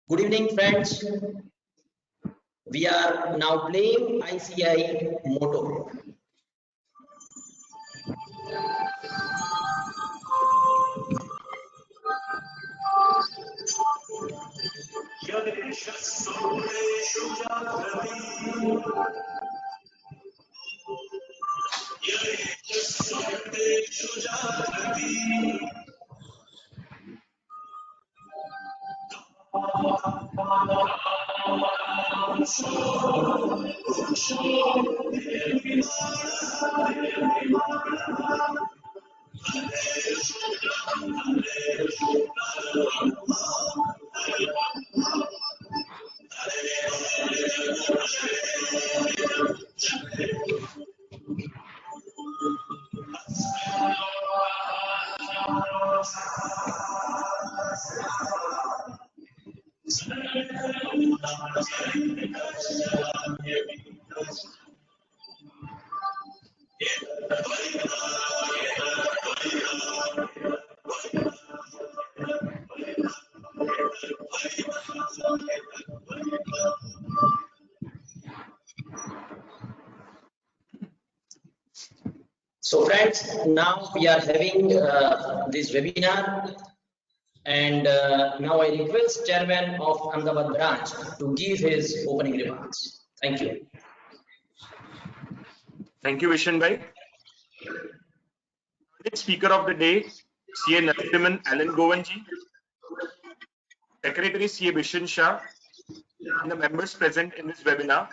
Good evening, friends. We are now playing ICAI motto. So friends, now we are having this webinar, and now I request Chairman of Ahmedabad branch to give his opening remarks. Thank you. Thank you, Vishen bhai. Next speaker of the day, CA Narasimhan Elangovan ji, Secretary CA Vishen Shah, and the members present in this webinar.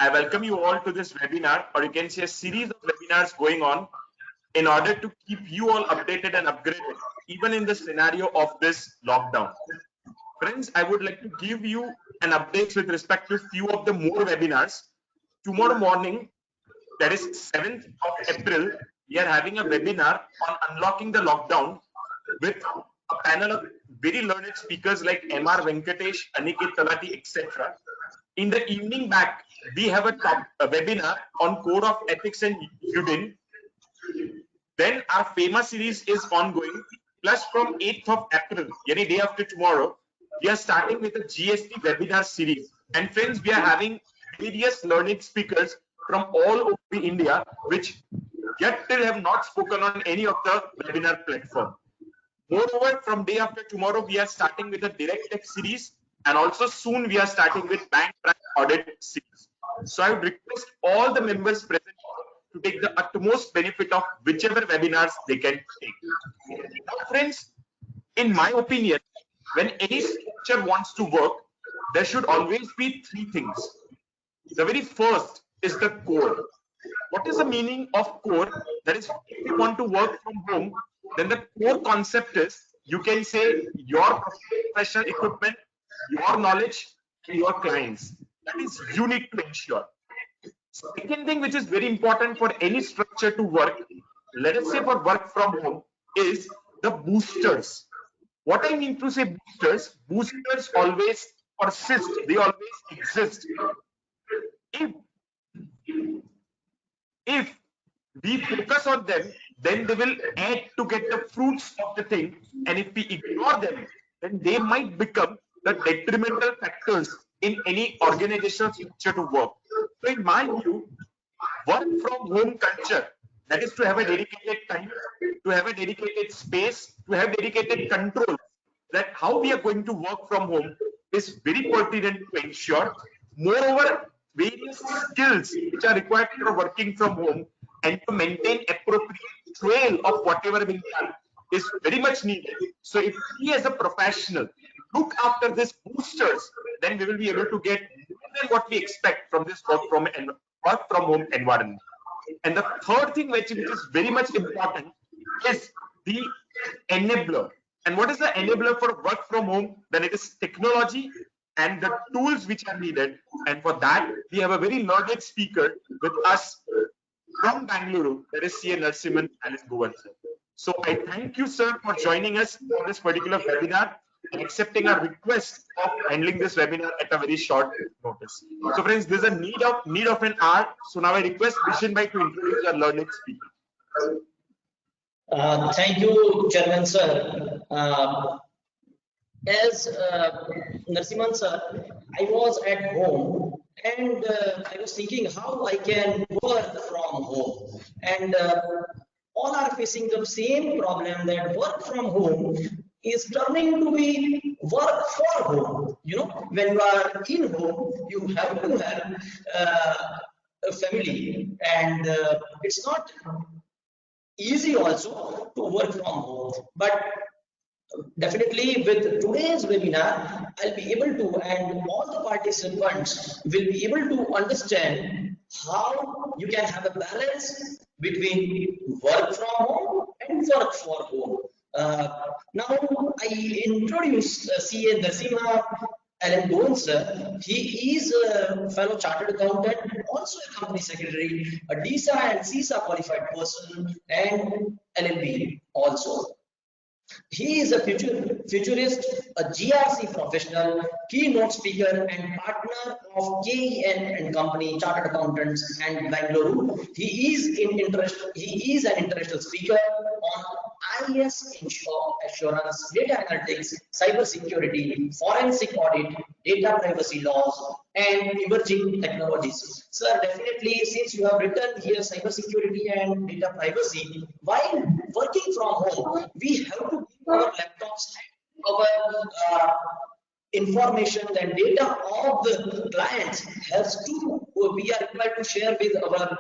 I welcome you all to this webinar, or you can say a series of webinars going on in order to keep you all updated and upgraded, even in the scenario of this lockdown. Friends, I would like to give you an update with respect to few of the more webinars. Tomorrow morning, that is 7th of April, we are having a webinar on unlocking the lockdown with a panel of very learned speakers like M.R. Venkatesh, Aniket Talati, etc. In the evening back, we have a webinar on Code of Ethics and UDIN. Then our FEMA series is ongoing. Plus from 8th of April, any day after tomorrow, we are starting with a GST webinar series. And friends, we are having various learning speakers from all over India, which yet still have not spoken on any of the webinar platform. Moreover, from day after tomorrow, we are starting with a direct tech series, and also soon we are starting with bank audit series. So I would request all the members present to take the utmost benefit of whichever webinars they can take. Now, friends, in my opinion, when any structure wants to work, there should always be three things. The very first is the core. What is the meaning of core? That is, if you want to work from home, then the core concept is, you can say, your professional equipment, your knowledge, and your clients. That is, you need to ensure. Second thing which is very important for any structure to work, let us say for work from home, is the boosters. What I mean to say boosters, boosters always persist, they always exist. If we focus on them, then they will add to get the fruits of the thing, and if we ignore them, then they might become the detrimental factors in any organizational structure to work. So in my view, work from home culture, that is to have a dedicated time, to have a dedicated space, to have dedicated control, that how we are going to work from home is very pertinent to ensure. Moreover, various skills which are required for working from home and to maintain appropriate trail of whatever being done is very much needed. So if we as a professional look after these boosters, then we will be able to get more than what we expect from this work from home environment. And the third thing which is very much important is the enabler. And what is the enabler for work from home? Then it is technology and the tools which are needed. And for that, we have a very learned speaker with us from Bengaluru, that is CA Narasimhan Elangovan. So I thank you, sir, for joining us for this particular webinar and accepting our request of handling this webinar at a very short notice. So friends, there's a need of an hour. So now I request Vishen bhai to introduce our learned speaker. Thank you, Chairman sir. As Narasimhan sir, I was at home and I was thinking how I can work from home. And all are facing the same problem that work from home is turning to be work for home. You know, when you are in home, you have to have a family, and it's not easy also to work from home. But definitely with today's webinar, I'll be able to, and all the participants will be able to understand how you can have a balance between work from home and work for home. Now, I introduce CA Narasimhan Elangovan sir. He is a fellow chartered accountant, also a company secretary, a DISA and CISA qualified person, and LLB also. He is a futurist, a GRC professional, keynote speaker, and partner of KEN and Company Chartered Accountants and Bengaluru. He is an international speaker on IS assurance, data analytics, cybersecurity, forensic audit, data privacy laws, and emerging technologies. Sir, definitely, since you have written here cybersecurity and data privacy, while working from home, we have to keep our laptops and our information and data of the clients has to, we are required to share with our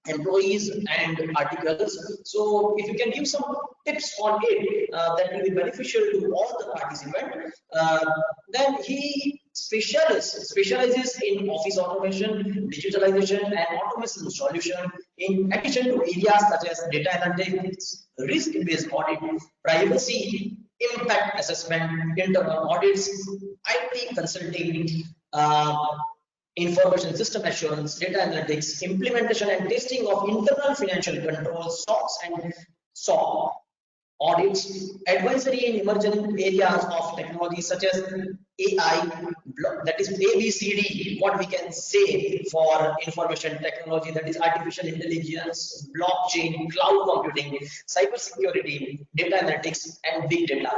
employees and articles. So if you can give some tips on it, that will be beneficial to all the participants. Then he specializes in office automation, digitalization, and automation solution, in addition to areas such as data analytics, risk-based audit, privacy, impact assessment, internal audits, IT consulting, information system assurance, data analytics, implementation and testing of internal financial controls, SOX and SOC, audits, advisory in emerging areas of technology such as AI, that is ABCD, what we can say for information technology, that is artificial intelligence, blockchain, cloud computing, cybersecurity, data analytics, and big data.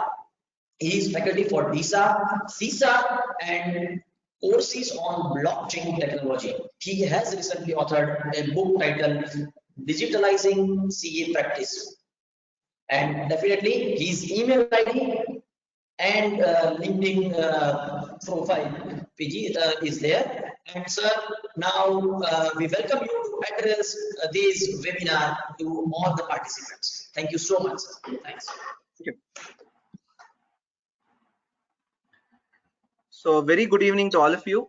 He is faculty for DISA, CISA, and courses on blockchain technology. He has recently authored a book titled Digitalizing CA Practice. And definitely his email ID and LinkedIn profile PG is there. And sir, now we welcome you to address this webinar to all the participants. Thank you so much. Thanks. Thank you. So very good evening to all of you.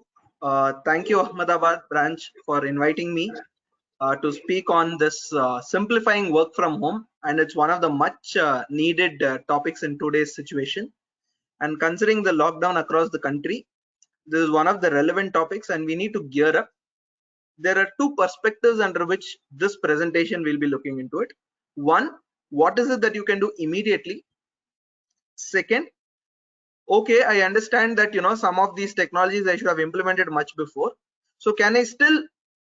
Thank you Ahmedabad branch for inviting me to speak on this simplifying work from home, and it's one of the much needed topics in today's situation. And considering the lockdown across the country, this is one of the relevant topics and we need to gear up. There are two perspectives under which this presentation will be looking into it. One, what is it that you can do immediately? Second, okay, I understand that some of these technologies I should have implemented much before. So can I still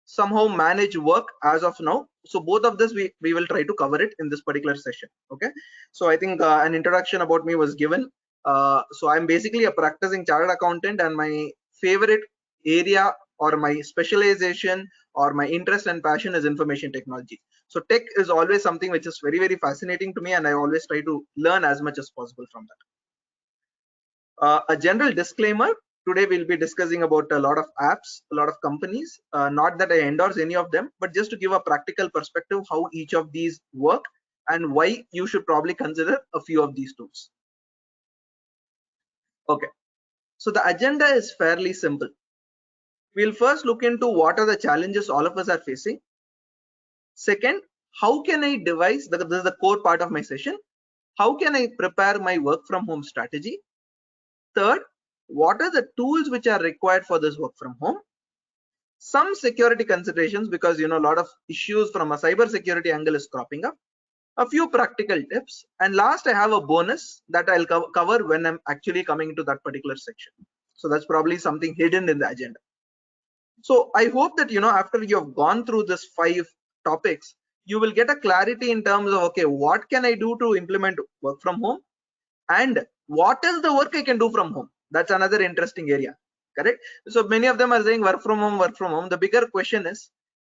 somehow manage work as of now? So both of this we will try to cover it in this particular session. Okay, so I think an introduction about me was given. So I'm basically a practicing chartered accountant, and my favorite area or my specialization or my interest and passion is information technology. So tech is always something which is very, very fascinating to me, and I always try to learn as much as possible from that. A general disclaimer: today we'll be discussing about a lot of apps, a lot of companies, not that I endorse any of them, but just to give a practical perspective how each of these work and why you should probably consider a few of these tools. Okay, so the agenda is fairly simple. We'll first look into what are the challenges all of us are facing. Second, how can I devise, this is the core part of my session, how can I prepare my work from home strategy? Third, what are the tools which are required for this work from home? Some security considerations, because a lot of issues from a cybersecurity angle is cropping up. A few practical tips, and last I have a bonus that I'll cover when I'm actually coming into that particular section. So that's probably something hidden in the agenda. So I hope that after you have gone through this 5 topics, you will get a clarity in terms of, okay, what can I do to implement work from home, and what is the work I can do from home? That's another interesting area, correct? So many of them are saying work from home, work from home. The bigger question is,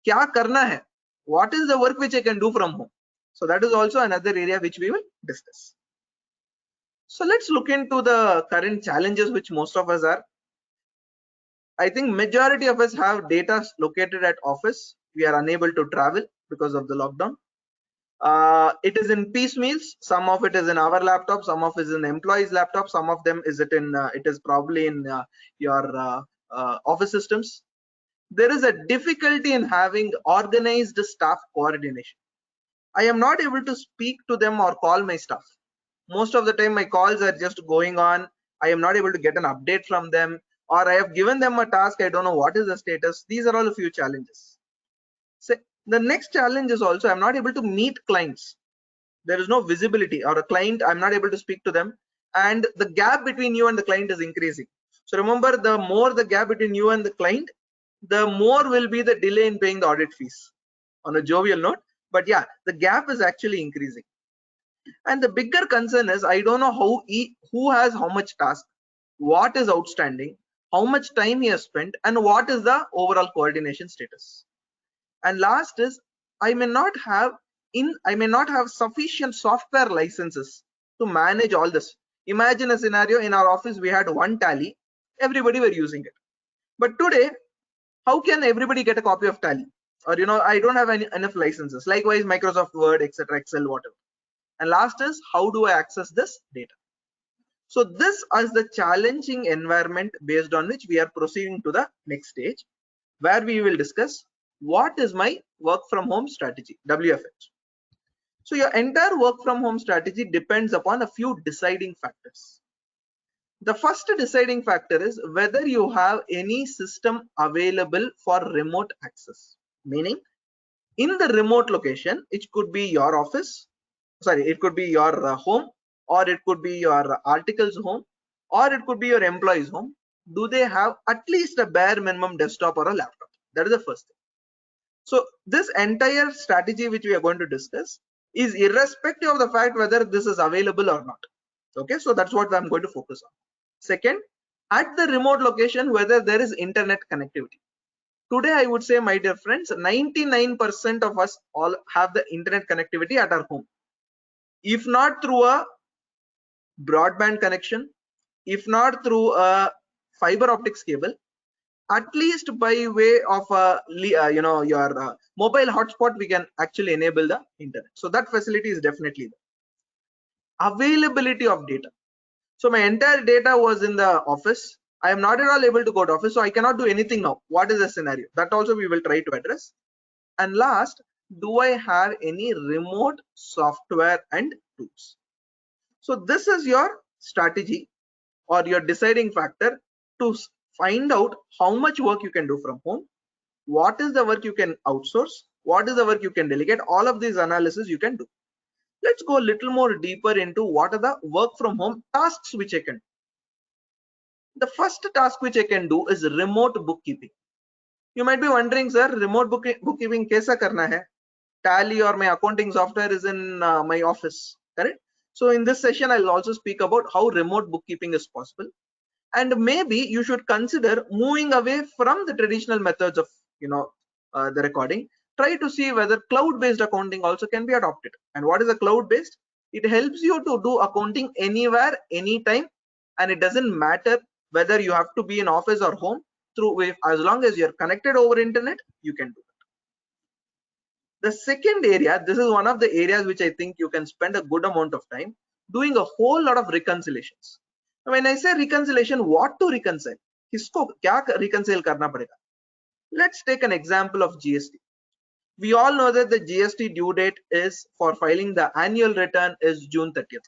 kya karna hai? What is the work which I can do from home? So that is also another area which we will discuss. So let's look into the current challenges which most of us are. I think majority of us have data located at office. We are unable to travel because of the lockdown. It is in piecemeals. Some of it is in our laptop, some of it is in employees' laptop, some of them is it in it is probably in your office systems. There is a difficulty in having organized staff coordination. I am not able to speak to them or call my staff. Most of the time my calls are just going on. I am not able to get an update from them, or I have given them a task, I don't know what is the status. These are all a few challenges. So the next challenge is also I'm not able to meet clients. There is no visibility, or a client, I'm not able to speak to them, and the gap between you and the client is increasing. So remember, the more the gap between you and the client, the more will be the delay in paying the audit fees, on a jovial note. But yeah, the gap is actually increasing. And the bigger concern is I don't know who has how much task, what is outstanding, how much time he has spent, and what is the overall coordination status. And last is I may not have sufficient software licenses to manage all this. Imagine a scenario, in our office we had one Tally, everybody were using it. But today, how can everybody get a copy of Tally? Or I don't have enough licenses. Likewise, Microsoft Word, etc., Excel, whatever. And last is, how do I access this data? So this is the challenging environment based on which we are proceeding to the next stage, where we will discuss what is my work from home strategy, WFH. So your entire work from home strategy depends upon a few deciding factors. The first deciding factor is whether you have any system available for remote access, meaning in the remote location, it could be your office, it could be your home, or it could be your articles home, or it could be your employees home. Do they have at least a bare minimum desktop or a laptop? That is the first thing. So this entire strategy which we are going to discuss is irrespective of the fact whether this is available or not. Okay, so that's what I'm going to focus on. Second, at the remote location, whether there is internet connectivity. Today, I would say, my dear friends, 99% of us all have the internet connectivity at our home. If not through a broadband connection, if not through a fiber optics cable, at least by way of your mobile hotspot, we can actually enable the internet. So that facility is definitely there. Availability of data. So my entire data was in the office. I am not at all able to go to office, so I cannot do anything now. What is the scenario? That also we will try to address. And last, do I have any remote software and tools? So this is your strategy or your deciding factor to find out how much work you can do from home, what is the work you can outsource, what is the work you can delegate. All of these analysis you can do. Let's go a little more deeper into what are the work from home tasks which I can do. The first task which I can do is remote bookkeeping. You might be wondering, sir, remote bookkeeping kaisa karna hai? Tally or my accounting software is in my office, correct? So in this session, I'll also speak about how remote bookkeeping is possible. And maybe you should consider moving away from the traditional methods of the recording. Try to see whether cloud-based accounting also can be adopted. And what is a cloud-based? It helps you to do accounting anywhere, anytime, and it doesn't matter whether you have to be in office or home. As long as you're connected over internet, you can do it. The second area, this is one of the areas which I think you can spend a good amount of time doing a whole lot of reconciliations. When I say reconciliation, what to reconcile? किसको क्या reconcile करना पड़ेगा? Let's take an example of GST. We all know that the GST due date is for filing the annual return is June 30th.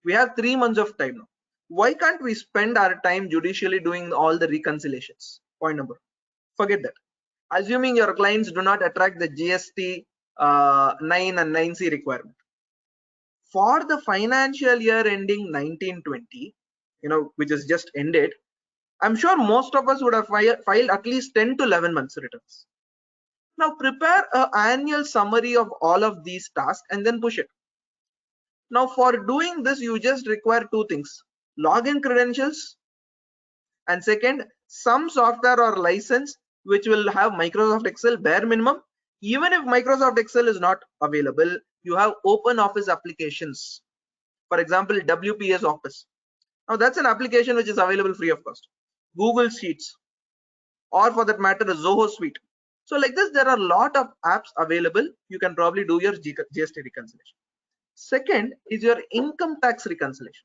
We have 3 months of time now. Why can't we spend our time judicially doing all the reconciliations? Point number. Forget that. Assuming your clients do not attract the GST 9 and 9C requirement. For the financial year ending 1920, which is just ended, I'm sure most of us would have filed at least 10 to 11 months returns. Now prepare an annual summary of all of these tasks and then push it. Now for doing this, you just require two things: login credentials And second, some software or license which will have Microsoft Excel bare minimum. Even if Microsoft Excel is not available, you have open office applications. For example, WPS Office. Now that's an application which is available free of cost. Google Sheets, or for that matter, a Zoho Suite. So like this, there are a lot of apps available. You can probably do your GST reconciliation. Second is your income tax reconciliation.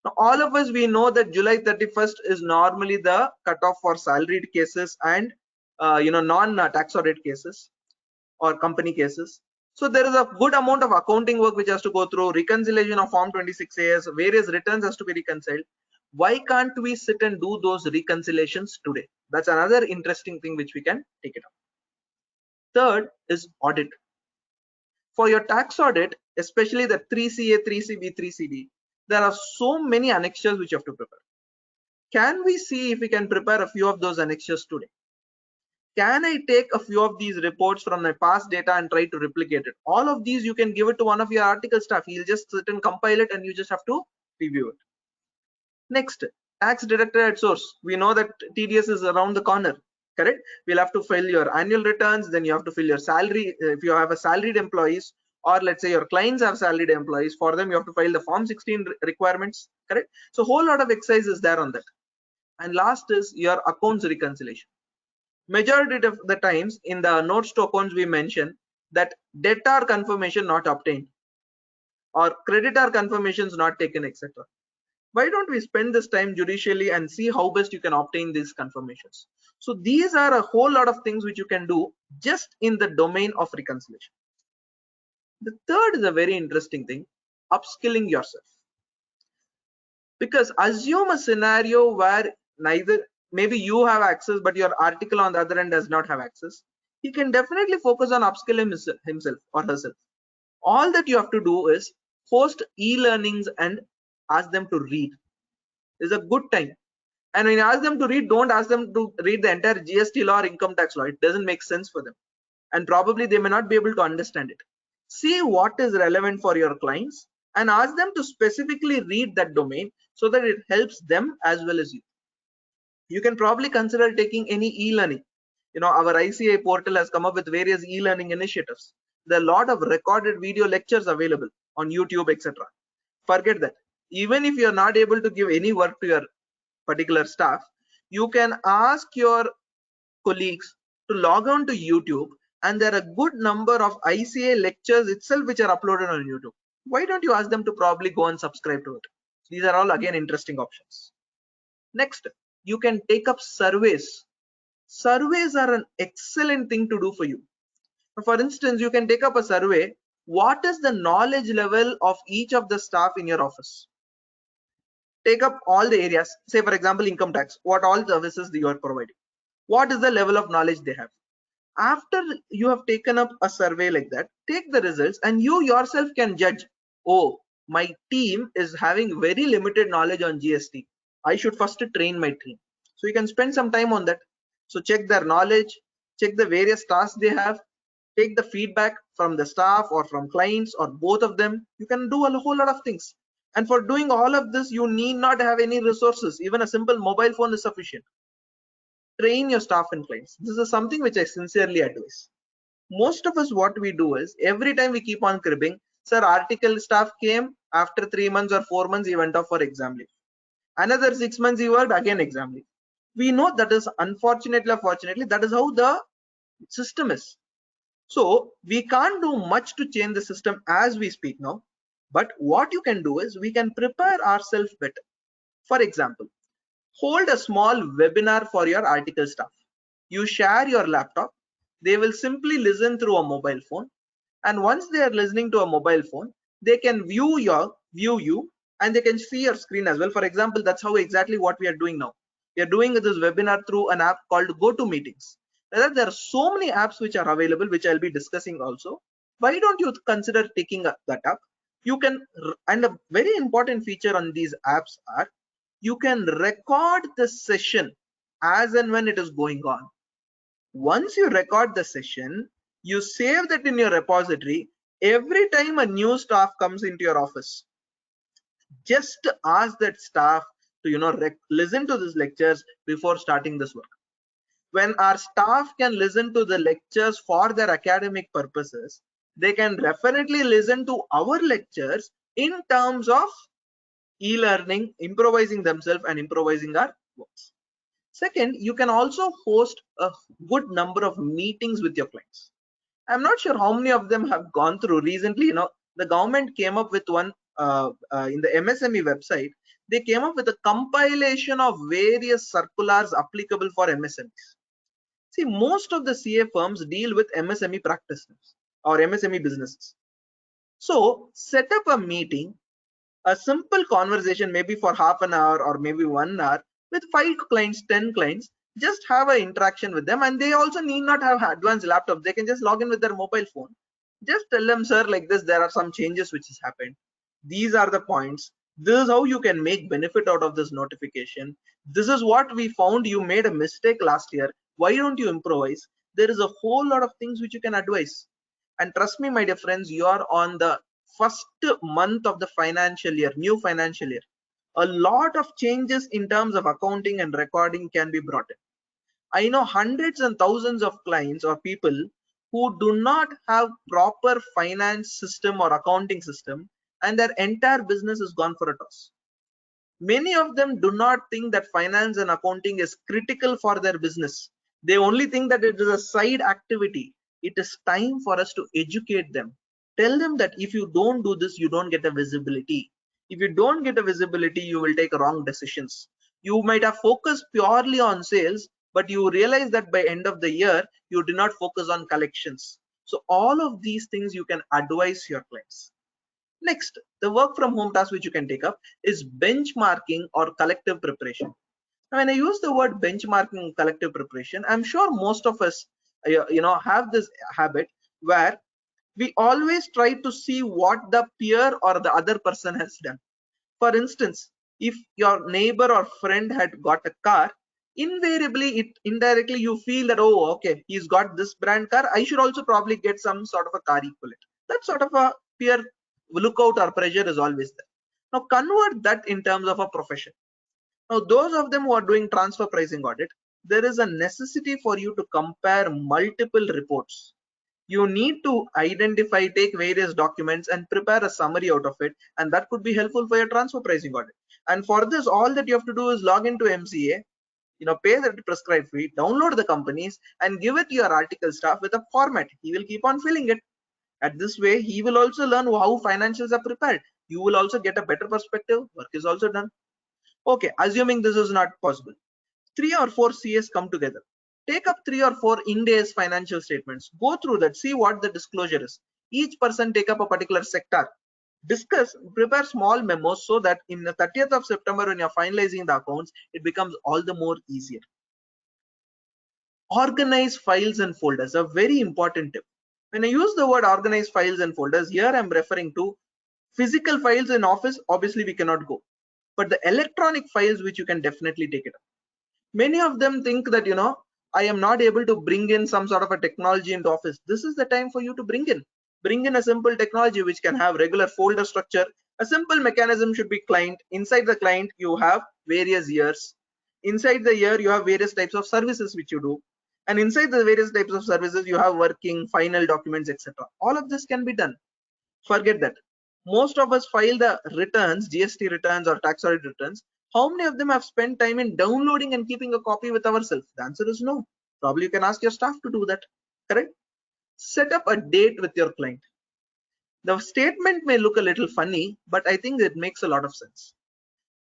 Now, all of us, we know that July 31st is normally the cutoff for salaried cases and non-tax audit cases or company cases. So there is a good amount of accounting work which has to go through, reconciliation of Form 26As, various returns has to be reconciled. Why can't we sit and do those reconciliations today? That's another interesting thing which we can take it up. Third is audit. For your tax audit, especially the 3CA, 3CB, 3CD, there are so many annexures which you have to prepare. Can we see if we can prepare a few of those annexures today? Can I take a few of these reports from my past data and try to replicate it? All of these you can give it to one of your article staff. He'll just sit and compile it and you just have to review it. Next, tax deducted at source. We know that TDS is around the corner, correct? We'll have to fill your annual returns, then you have to fill your salary. If you have a salaried employees, or let's say your clients have salaried employees, for them you have to file the Form 16 requirements, correct? So whole lot of exercise is there on that. And last is your accounts reconciliation. Majority of the times in the notes to accounts we mention that debtor confirmation not obtained or creditor confirmations not taken, etc. Why don't we spend this time judicially and see how best you can obtain these confirmations? So these are a whole lot of things which you can do just in the domain of reconciliation. The third is a very interesting thing, upskilling yourself. Because assume a scenario where neither, maybe you have access but your article on the other end does not have access. He can definitely focus on upskilling himself or herself. All that you have to do is host e-learnings and ask them to read. It's a good time. And when you ask them to read, don't ask them to read the entire GST law or income tax law. It doesn't make sense for them. And probably they may not be able to understand it. See what is relevant for your clients and ask them to specifically read that domain so that it helps them as well as you. You can probably consider taking any e-learning. Our ICAI portal has come up with various e-learning initiatives. There are a lot of recorded video lectures available on YouTube, etc. Forget that. Even if you're not able to give any work to your particular staff, you can ask your colleagues to log on to YouTube, and there are a good number of ICAI lectures itself which are uploaded on YouTube. Why don't you ask them to probably go and subscribe to it? These are all again interesting options. Next, you can take up surveys. Surveys are an excellent thing to do for you. For instance, you can take up a survey. What is the knowledge level of each of the staff in your office? Take up all the areas. Say for example, income tax. What all services you are providing? What is the level of knowledge they have? After you have taken up a survey like that, take the results and you yourself can judge. Oh, my team is having very limited knowledge on GST. I should first train my team. So you can spend some time on that. So check their knowledge, check the various tasks they have, take the feedback from the staff or from clients or both of them. You can do a whole lot of things. And for doing all of this, you need not have any resources. Even a simple mobile phone is sufficient. Train your staff and clients. This is something which I sincerely advise. Most of us, what we do is every time we keep on cribbing, sir, article staff came after 3 months or 4 months, he went off for exam leave. Another 6 months he worked, again exam leave. We know that is unfortunately or fortunately, that is how the system is. So we can't do much to change the system as we speak now. But what you can do is we can prepare ourselves better. For example, hold a small webinar for your article staff. You share your laptop. They will simply listen through a mobile phone. And once they are listening to a mobile phone, they can view you and they can see your screen as well. For example, that's how exactly what we are doing now. We are doing this webinar through an app called GoToMeetings. There are so many apps which are available, which I'll be discussing also. Why don't you consider taking that up? You can, and a very important feature on these apps are, you can record the session as and when it is going on. Once you record the session, you save that in your repository. Every time a new staff comes into your office, just ask that staff to listen to these lectures before starting this work. When our staff can listen to the lectures for their academic purposes, they can definitely listen to our lectures in terms of e-learning, improvising themselves and improvising our works. Second, you can also host a good number of meetings with your clients. I'm not sure how many of them have gone through recently. The government came up with one in the MSME website. They came up with a compilation of various circulars applicable for MSMEs. See, most of the CA firms deal with MSME practices or MSME businesses. So set up a meeting, a simple conversation, maybe for half an hour or maybe 1 hour with 5 clients, 10 clients. Just have an interaction with them, and they also need not have advanced laptop. They can just log in with their mobile phone. Just tell them, sir, like this, there are some changes which has happened. These are the points. This is how you can make benefit out of this notification. This is what we found. You made a mistake last year. Why don't you improvise? There is a whole lot of things which you can advise. And trust me, my dear friends, you are on the first month of the financial year, new financial year. A lot of changes in terms of accounting and recording can be brought in. I know hundreds and thousands of clients or people who do not have proper finance system or accounting system, and their entire business is gone for a toss. Many of them do not think that finance and accounting is critical for their business. They only think that it is a side activity. It is time for us to educate them. Tell them that if you don't do this, you don't get a visibility. If you don't get a visibility, you will take wrong decisions. You might have focused purely on sales, but you realize that by end of the year, you did not focus on collections. So all of these things you can advise your clients. Next, the work from home task which you can take up is benchmarking or collective preparation. Now, when I use the word benchmarking and collective preparation, I'm sure most of us have this habit where we always try to see what the peer or the other person has done. For instance, if your neighbor or friend had got a car, invariably indirectly you feel that, oh, okay, he's got this brand car, I should also probably get some sort of a car equivalent. That sort of a peer lookout or pressure is always there. Now convert that in terms of a profession. Now those of them who are doing transfer pricing audit, there is a necessity for you to compare multiple reports. You need to identify, take various documents and prepare a summary out of it, and that could be helpful for your transfer pricing audit. And for this, all that you have to do is log into MCA, pay the prescribed fee, download the companies and give it to your article staff with a format. He will keep on filling it. At this way, he will also learn how financials are prepared. You will also get a better perspective. Work is also done. Okay, assuming this is not possible, 3 or 4 CS come together. Take up 3 or 4 Ind-AS financial statements. Go through that, see what the disclosure is. Each person take up a particular sector. Discuss, prepare small memos so that in the 30th of September when you're finalizing the accounts, it becomes all the more easier. Organize files and folders, a very important tip. When I use the word organize files and folders, here I'm referring to physical files in office. Obviously we cannot go, but the electronic files which you can definitely take it up. Many of them think that, I am not able to bring in some sort of a technology into office. This is the time for you to bring in a simple technology which can have regular folder structure. A simple mechanism should be client. Inside the client, you have various years. Inside the year, you have various types of services which you do. And inside the various types of services, you have working, final documents, etc. All of this can be done. Forget that. Most of us file the returns, GST returns or tax audit returns. How many of them have spent time in downloading and keeping a copy with ourselves? The answer is no. Probably you can ask your staff to do that. Correct? Set up a date with your client. The statement may look a little funny, but I think it makes a lot of sense.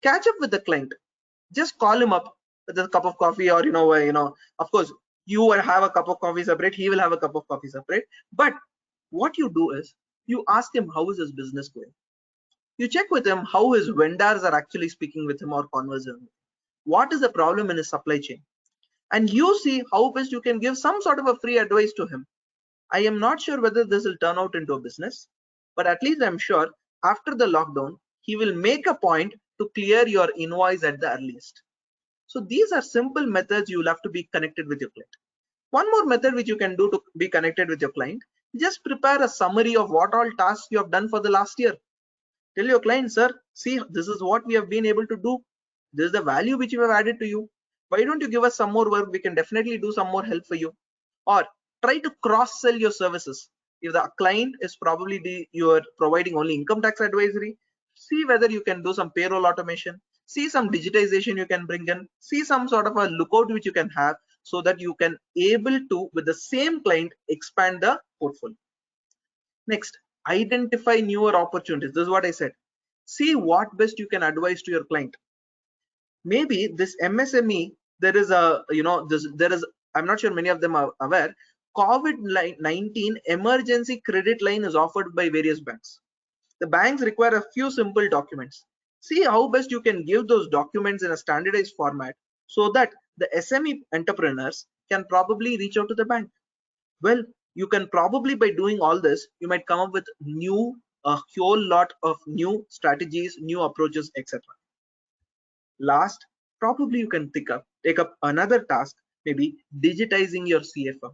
Catch up with the client. Just call him up with a cup of coffee, or of course you will have a cup of coffee separate, he will have a cup of coffee separate. But what you do is you ask him how is his business going. You check with him how his vendors are actually speaking with him or conversing. What is the problem in his supply chain? And you see how best you can give some sort of a free advice to him. I am not sure whether this will turn out into a business, but at least I'm sure after the lockdown, he will make a point to clear your invoice at the earliest. So these are simple methods you will have to be connected with your client. One more method which you can do to be connected with your client, just prepare a summary of what all tasks you have done for the last year. Tell your client, sir, see, this is what we have been able to do. This is the value which we have added to you. Why don't you give us some more work? We can definitely do some more help for you. Or try to cross sell your services. If the client is probably you are providing only income tax advisory, see whether you can do some payroll automation, see some digitization you can bring in, see some sort of a lookout which you can have, so that you can able to, with the same client, expand the portfolio. Next, identify newer opportunities. This is what I said. See what best you can advise to your client. Maybe this MSME, there is a, there is, I'm not sure many of them are aware, COVID-19 emergency credit line is offered by various banks. The banks require a few simple documents. See how best you can give those documents in a standardized format, so that the SME entrepreneurs can probably reach out to the bank. Well, you can probably, by doing all this, you might come up with a whole lot of new strategies, new approaches, etc. Last, probably you can take up another task, maybe digitizing your CFM.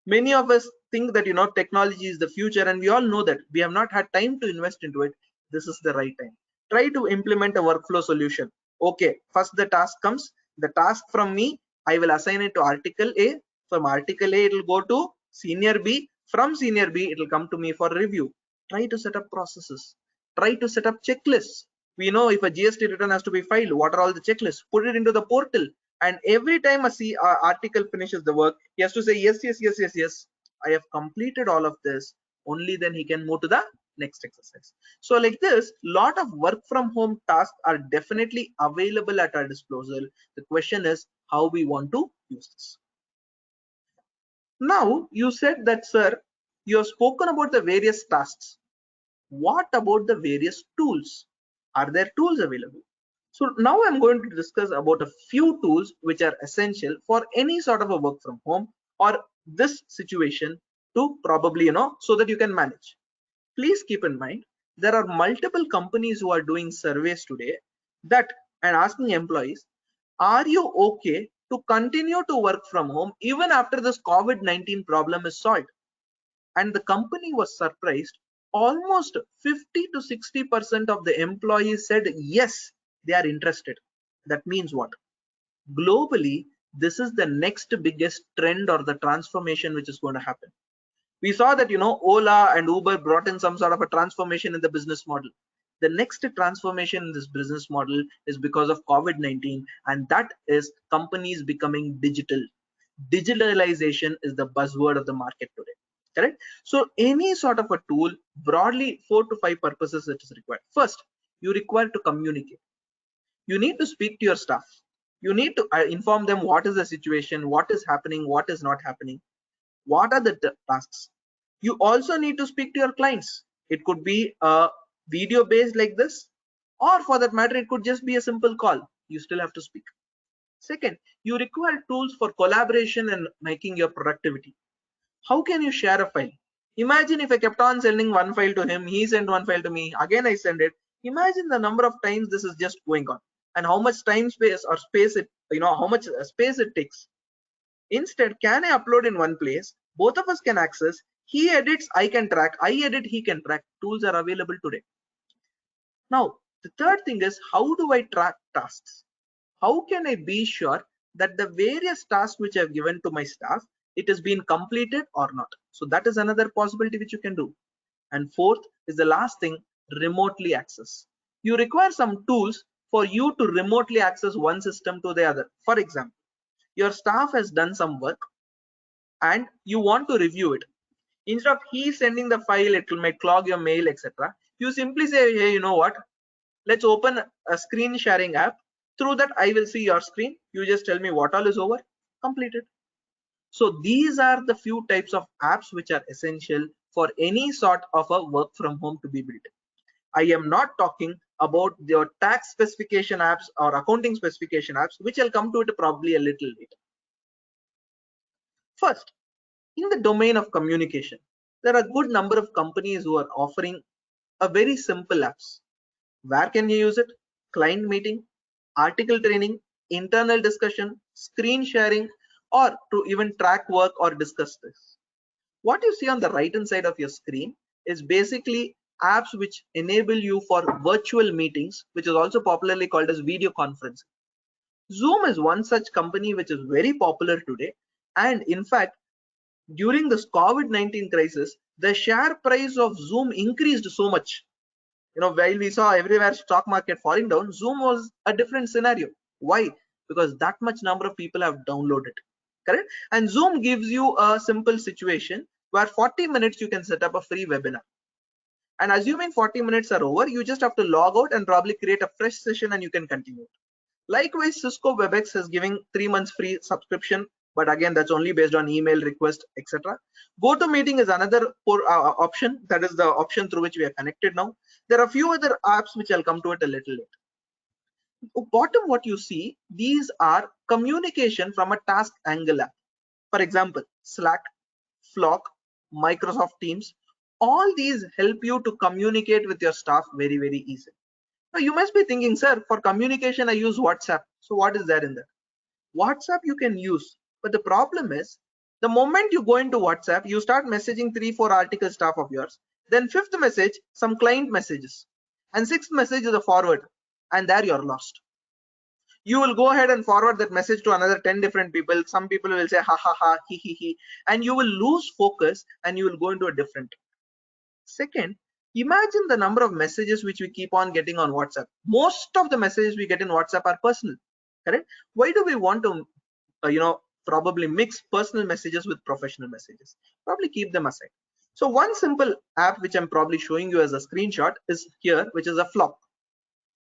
Many of us think that technology is the future, and we all know that we have not had time to invest into it. This is the right time. Try to implement a workflow solution. Okay, first the task comes. The task from me, I will assign it to article A. From article A, it will go to senior B. From senior B, it will come to me for review. Try to set up processes. Try to set up checklists. We know if a GST return has to be filed, what are all the checklists? Put it into the portal. And every time a article finishes the work, he has to say yes, yes, yes, yes, yes, I have completed all of this. Only then he can move to the next exercise. So like this, lot of work from home tasks are definitely available at our disposal. The question is how we want to use this. Now you said that, sir, you have spoken about the various tasks. What about the various tools? Are there tools available? So now I'm going to discuss about a few tools which are essential for any sort of a work from home or this situation to probably, so that you can manage. Please keep in mind, there are multiple companies who are doing surveys today that and asking employees, are you okay to continue to work from home even after this COVID-19 problem is solved? And the company was surprised. Almost 50 to 60% of the employees said yes, they are interested. That means what? Globally, this is the next biggest trend or the transformation which is going to happen. We saw that Ola and Uber brought in some sort of a transformation in the business model. The next transformation in this business model is because of COVID-19, and that is companies becoming digital. Digitalization is the buzzword of the market today. Correct? So any sort of a tool, broadly 4 to 5 purposes that is required. First, you require to communicate. You need to speak to your staff. You need to inform them what is the situation, what is happening, what is not happening, what are the tasks. You also need to speak to your clients. It could be a video based like this, or for that matter, it could just be a simple call. You still have to speak. Second, you require tools for collaboration and making your productivity. How can you share a file? Imagine if I kept on sending one file to him, he sent one file to me, again I send it. Imagine the number of times this is just going on, and how much time space or space it, how much space it takes. Instead, can I upload in one place? Both of us can access. He edits, I can track. I edit, he can track. Tools are available today. Now, the third thing is, how do I track tasks? How can I be sure that the various tasks which I've given to my staff, it has been completed or not? So that is another possibility which you can do. And fourth is the last thing, remotely access. You require some tools for you to remotely access one system to the other. For example, your staff has done some work and you want to review it. Instead of he sending the file, it might clog your mail, etc. You simply say, hey, you know what? Let's open a screen sharing app. Through that, I will see your screen. You just tell me what all is over, completed. So these are the few types of apps which are essential for any sort of a work from home to be built. I am not talking about your tax specification apps or accounting specification apps, which I'll come to it probably a little later. First, in the domain of communication, there are a good number of companies who are offering a very simple apps. Where can you use it? Client meeting, article training, internal discussion, screen sharing, or to even track work or discuss this. What you see on the right hand side of your screen is basically apps which enable you for virtual meetings, which is also popularly called as video conferencing. Zoom is one such company which is very popular today. And in fact, during this COVID-19 crisis, the share price of Zoom increased so much. While we saw everywhere stock market falling down, Zoom was a different scenario. Why? Because that much number of people have downloaded. Correct? And Zoom gives you a simple situation where 40 minutes you can set up a free webinar. And assuming 40 minutes are over, you just have to log out and probably create a fresh session and you can continue. Likewise, Cisco WebEx is giving 3 months free subscription, but again, that's only based on email request, etc. GoToMeeting is another option. That is the option through which we are connected now. There are a few other apps which I'll come to it a little later. Bottom, what you see, these are communication from a task angle app. For example, Slack, Flock, Microsoft Teams. All these help you to communicate with your staff very, very easily. Now you must be thinking, sir, for communication I use WhatsApp. So what is there in that? WhatsApp you can use, but the problem is the moment you go into WhatsApp, you start messaging 3-4 article staff of yours. Then fifth message, some client messages, and sixth message is a forward, and there you're lost. You will go ahead and forward that message to another 10 different people. Some people will say ha ha ha, he, and you will lose focus and you will go into a different. Second, imagine the number of messages which we keep on getting on WhatsApp. Most of the messages we get in WhatsApp are personal, correct? Why do we want to, probably mix personal messages with professional messages? Probably keep them aside. So one simple app which I'm probably showing you as a screenshot is here, which is a Flock.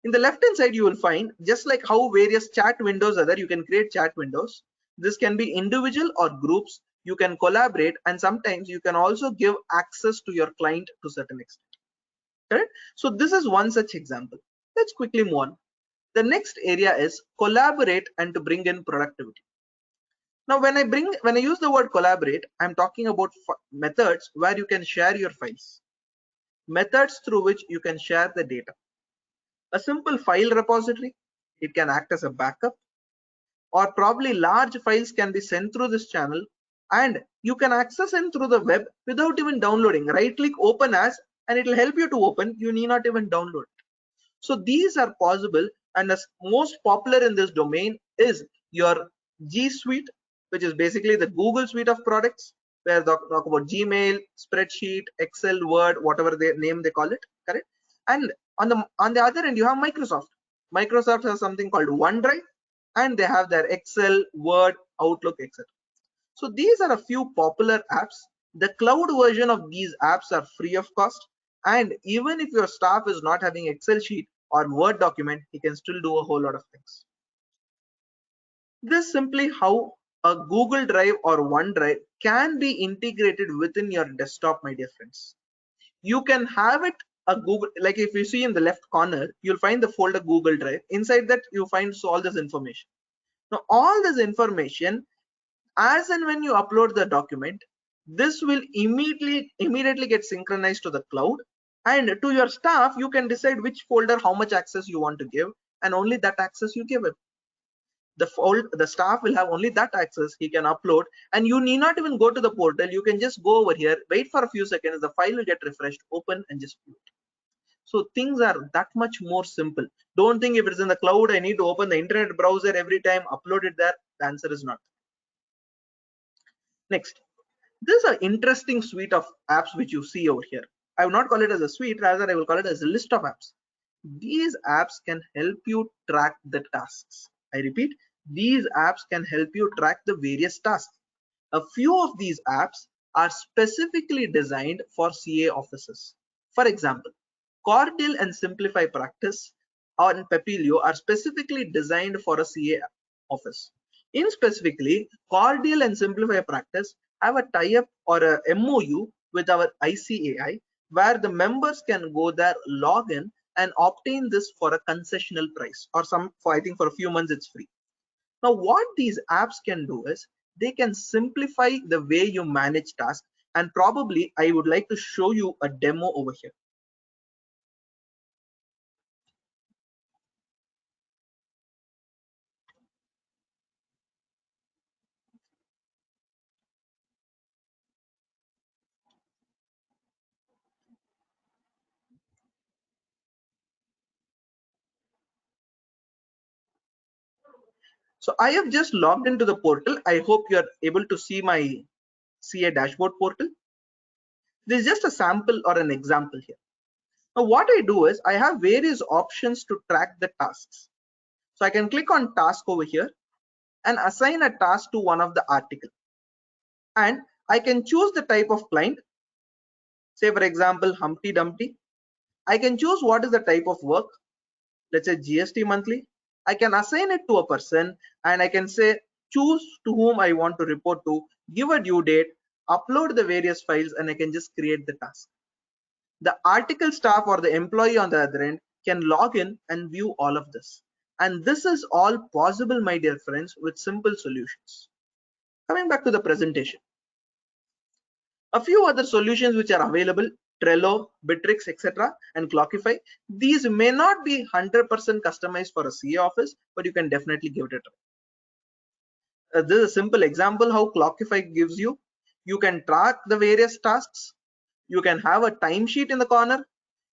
In the left hand side, you will find just like how various chat windows are there, you can create chat windows. This can be individual or groups. You can collaborate, and sometimes you can also give access to your client to a certain extent. Correct? So this is one such example. Let's quickly move on. The next area is collaborate and to bring in productivity. Now, when I use the word collaborate, I'm talking about methods where you can share your files, methods through which you can share the data. A simple file repository, it can act as a backup, or probably large files can be sent through this channel and you can access them through the web without even downloading. Right click open as, and it will help you to open. You need not even download it. So these are possible, and the most popular in this domain is your G Suite, which is basically the Google suite of products, where they talk about Gmail, spreadsheet, Excel, Word, whatever they call it, correct? And on the other end, you have Microsoft. Microsoft has something called OneDrive, and they have their Excel, Word, Outlook, etc. So these are a few popular apps. The cloud version of these apps are free of cost, and even if your staff is not having Excel sheet or Word document, he can still do a whole lot of things. This is simply how a Google Drive or OneDrive can be integrated within your desktop, my dear friends. You can have it a Google, like if you see in the left corner, you'll find the folder Google Drive. Inside that, you find all this information. Now, all this information, as and when you upload the document, this will immediately get synchronized to the cloud, and to your staff you can decide which folder, how much access you want to give, and only that access you give it. The staff will have only that access. He can upload, and you need not even go to the portal. You can just go over here, wait for a few seconds, the file will get refreshed, open, and just view it. So things are that much more simple. Don't think if it's in the cloud, I need to open the internet browser every time, upload it there. The answer is not. Next, this is an interesting suite of apps which you see over here. I will not call it as a suite, rather I will call it as a list of apps. These apps can help you track the tasks. I repeat, these apps can help you track the various tasks. A few of these apps are specifically designed for CA offices. For example, Cordial and Simplify Practice and Pepilio are specifically designed for a CA office. In specifically, Cordial and Simplify Practice have a tie-up or a MOU with our ICAI, where the members can go there, log in, and obtain this for a concessional price, or I think for a few months it's free. Now, what these apps can do is they can simplify the way you manage tasks, and probably I would like to show you a demo over here. So I have just logged into the portal. I hope you are able to see my CA dashboard portal. This is just a sample or an example here. Now what I do is I have various options to track the tasks. So I can click on task over here and assign a task to one of the article. And I can choose the type of client. Say for example, Humpty Dumpty. I can choose what is the type of work. Let's say GST monthly. I can assign it to a person and I can say choose to whom I want to report to, give a due date, upload the various files, and I can just create the task. The article staff or the employee on the other end can log in and view all of this. And this is all possible, my dear friends, with simple solutions. Coming back to the presentation. A few other solutions which are available, Trello, Bittrex, etc. and Clockify. These may not be 100% customized for a CA office, but you can definitely give it a try. This is a simple example how Clockify gives you. You can track the various tasks. You can have a timesheet in the corner.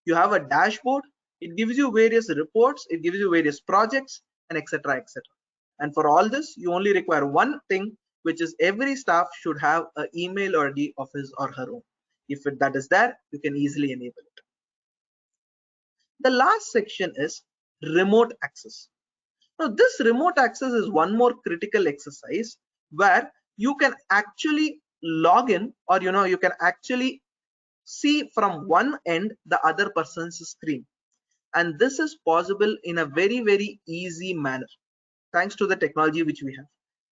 You have a dashboard. It gives you various reports. It gives you various projects and etc. etc. And for all this, you only require one thing, which is every staff should have an email or ID of his or her own. If that is there, you can easily enable it. The last section is remote access. Now, this remote access is one more critical exercise where you can actually log in, or you can actually see from one end the other person's screen. And this is possible in a very, very easy manner, thanks to the technology which we have.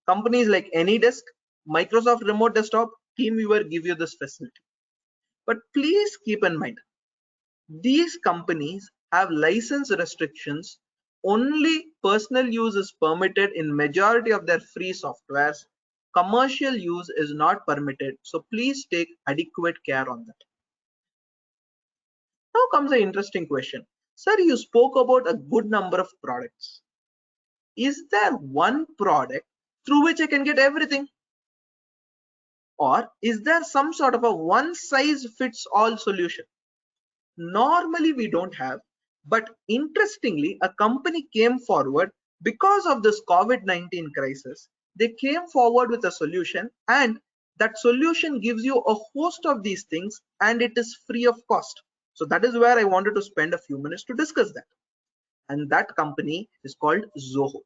Companies like AnyDesk, Microsoft Remote Desktop, TeamViewer give you this facility. But please keep in mind, these companies have license restrictions. Only personal use is permitted in majority of their free softwares. Commercial use is not permitted. So please take adequate care on that. Now comes the interesting question. Sir, you spoke about a good number of products. Is there one product through which I can get everything? Or is there some sort of a one size fits all solution? Normally we don't have, but interestingly, a company came forward because of this COVID-19 crisis. They came forward with a solution, and that solution gives you a host of these things and it is free of cost. So that is where I wanted to spend a few minutes to discuss that. And that company is called Zoho.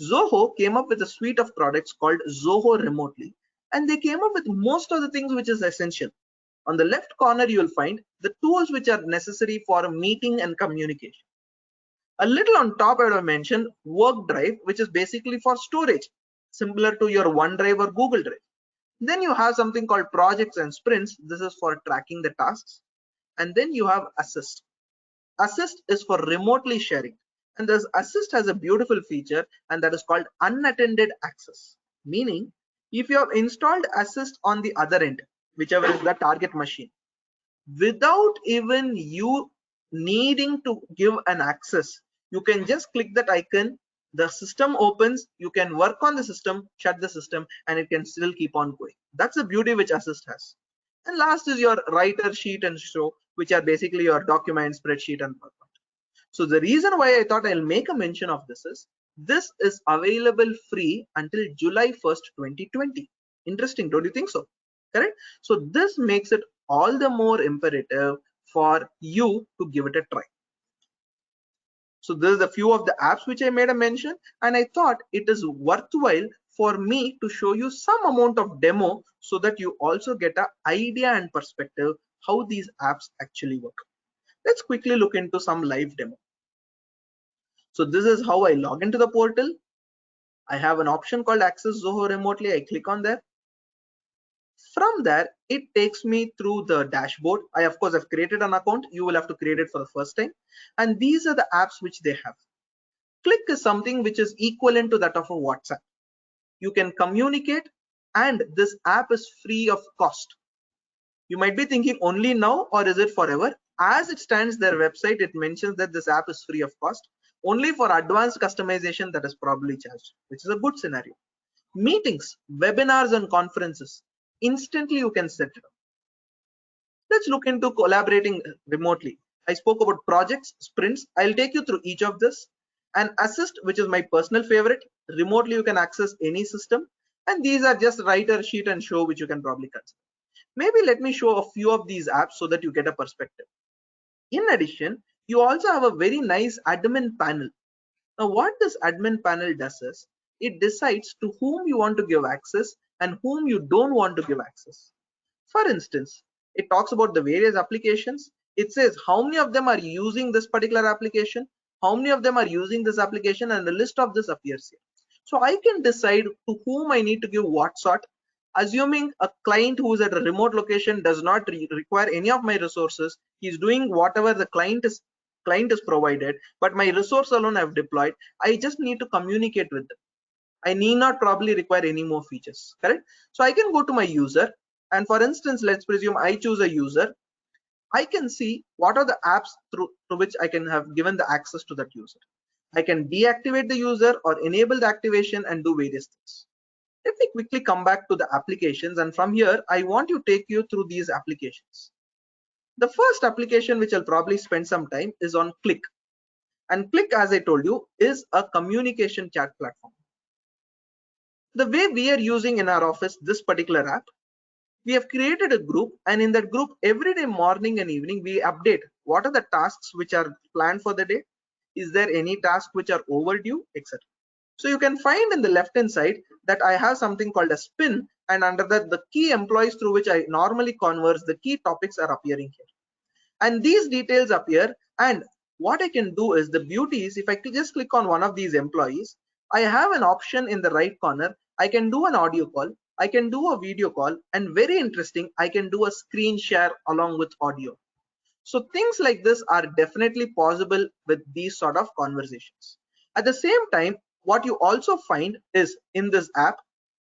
Zoho came up with a suite of products called Zoho Remotely, and they came up with most of the things which is essential. On the left corner, you will find the tools which are necessary for meeting and communication. A little on top, I would have mentioned Work Drive, which is basically for storage, similar to your OneDrive or Google Drive. Then you have something called Projects and Sprints. This is for tracking the tasks. And then you have Assist. Assist is for remotely sharing. And this Assist has a beautiful feature, and that is called unattended access. Meaning, if you have installed Assist on the other end, whichever is the target machine, without even you needing to give an access, you can just click that icon, the system opens, you can work on the system, shut the system, and it can still keep on going. That's the beauty which Assist has. And last is your writer, sheet, and show, which are basically your document, spreadsheet, and PowerPoint. So the reason why I thought I'll make a mention of this is available free until July 1st, 2020. Interesting, don't you think so? Correct? So this makes it all the more imperative for you to give it a try. So this is a few of the apps which I made a mention, and I thought it is worthwhile for me to show you some amount of demo so that you also get an idea and perspective how these apps actually work. Let's quickly look into some live demo. So this is how I log into the portal. I have an option called Access Zoho Remotely. I click on there. From there, it takes me through the dashboard. I, of course, have created an account. You will have to create it for the first time. And these are the apps which they have. Click is something which is equivalent to that of a WhatsApp. You can communicate, and this app is free of cost. You might be thinking only now, or is it forever? As it stands, their website, it mentions that this app is free of cost. Only for advanced customization that is probably charged, which is a good scenario. Meetings, webinars, and conferences, instantly you can set it up. Let's look into collaborating remotely. I spoke about projects, sprints. I'll take you through each of this. And Assist, which is my personal favorite. remotely you can access any system, and these are just writer, sheet and show, which you can probably consider. Maybe let me show a few of these apps so that you get a perspective. In addition, you also have a very nice admin panel. Now what this admin panel does is, it decides to whom you want to give access and whom you don't want to give access. For instance, it talks about the various applications. It says how many of them are using this particular application, how many of them are using this application, and the list of this appears here. So I can decide to whom I need to give what sort. Assuming a client who is at a remote location does not require any of my resources, he's doing whatever the client is provided, but my resource alone I've deployed. I just need to communicate with them. I need not probably require any more features, correct? So I can go to my user, and for instance, let's presume I choose a user. I can see what are the apps through which I can have given the access to that user. I can deactivate the user or enable the activation and do various things. Let me quickly come back to the applications, and from here I want to take you through these applications. The first application which I'll probably spend some time is on Click. And Click, as I told you, is a communication chat platform. The way we are using in our office this particular app, we have created a group, and in that group every day morning and evening we update what are the tasks which are planned for the day, is there any task which are overdue, etc. So you can find in the left hand side that I have something called a spin, and under that the key employees through which I normally converse, the key topics are appearing here, and these details appear. And what I can do is, the beauty is, if I could just click on one of these employees, I have an option in the right corner. I can do an audio call, I can do a video call, and very interesting, I can do a screen share along with audio. So things like this are definitely possible with these sort of conversations. At the same time, what you also find is, in this app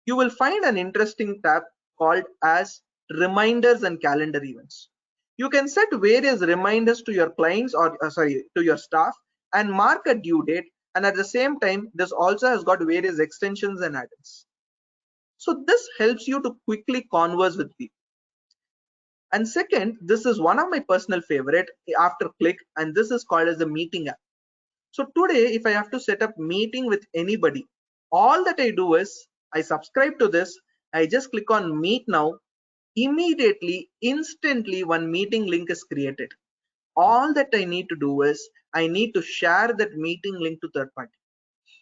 you will find an interesting tab called as reminders and calendar events. You can set various reminders to your clients, or to your staff, and mark a due date, and at the same time this also has got various extensions and add-ins. So this helps you to quickly converse with people. And second, this is one of my personal favorite after Click, and this is called as the meeting app. So today, if I have to set up meeting with anybody, all that I do is I subscribe to this, I just click on meet now, immediately, instantly one meeting link is created. All that I need to do is I need to share that meeting link to third party.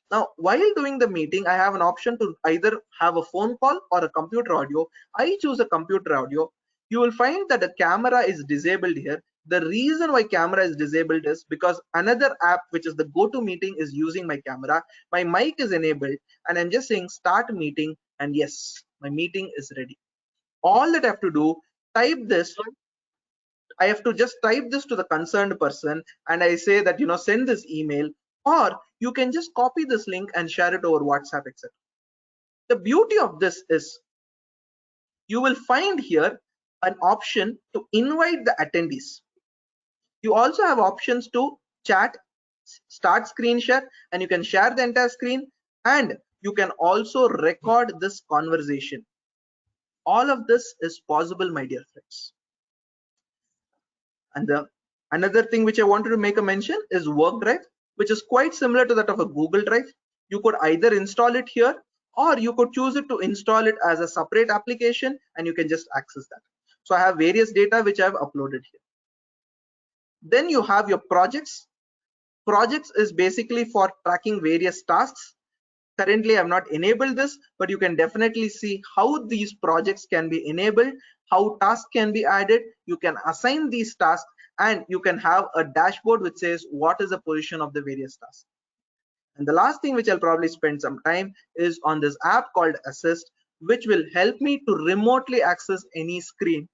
Now, while doing the meeting, I have an option to either have a phone call or a computer audio. I choose a computer audio. You will find that the camera is disabled here. The reason why camera is disabled is because another app, which is the GoToMeeting, is using my camera. My mic is enabled, and I'm just saying start meeting, and yes, my meeting is ready. All that I have to do, type this. I have to just type this to the concerned person, and I say that, send this email, or you can just copy this link and share it over WhatsApp, etc. The beauty of this is you will find here an option to invite the attendees. You also have options to chat, start screen share, and you can share the entire screen, and you can also record this conversation. All of this is possible, my dear friends. And another thing which I wanted to make a mention is Work Drive, which is quite similar to that of a Google Drive. You could either install it here, or you could choose it to install it as a separate application, and you can just access that. So I have various data which I have uploaded here. Then you have your projects. Projects is basically for tracking various tasks. Currently I have not enabled this, but you can definitely see how these projects can be enabled, how tasks can be added. You can assign these tasks, and you can have a dashboard which says what is the position of the various tasks. And the last thing which I'll probably spend some time is on this app called Assist, which will help me to remotely access any screen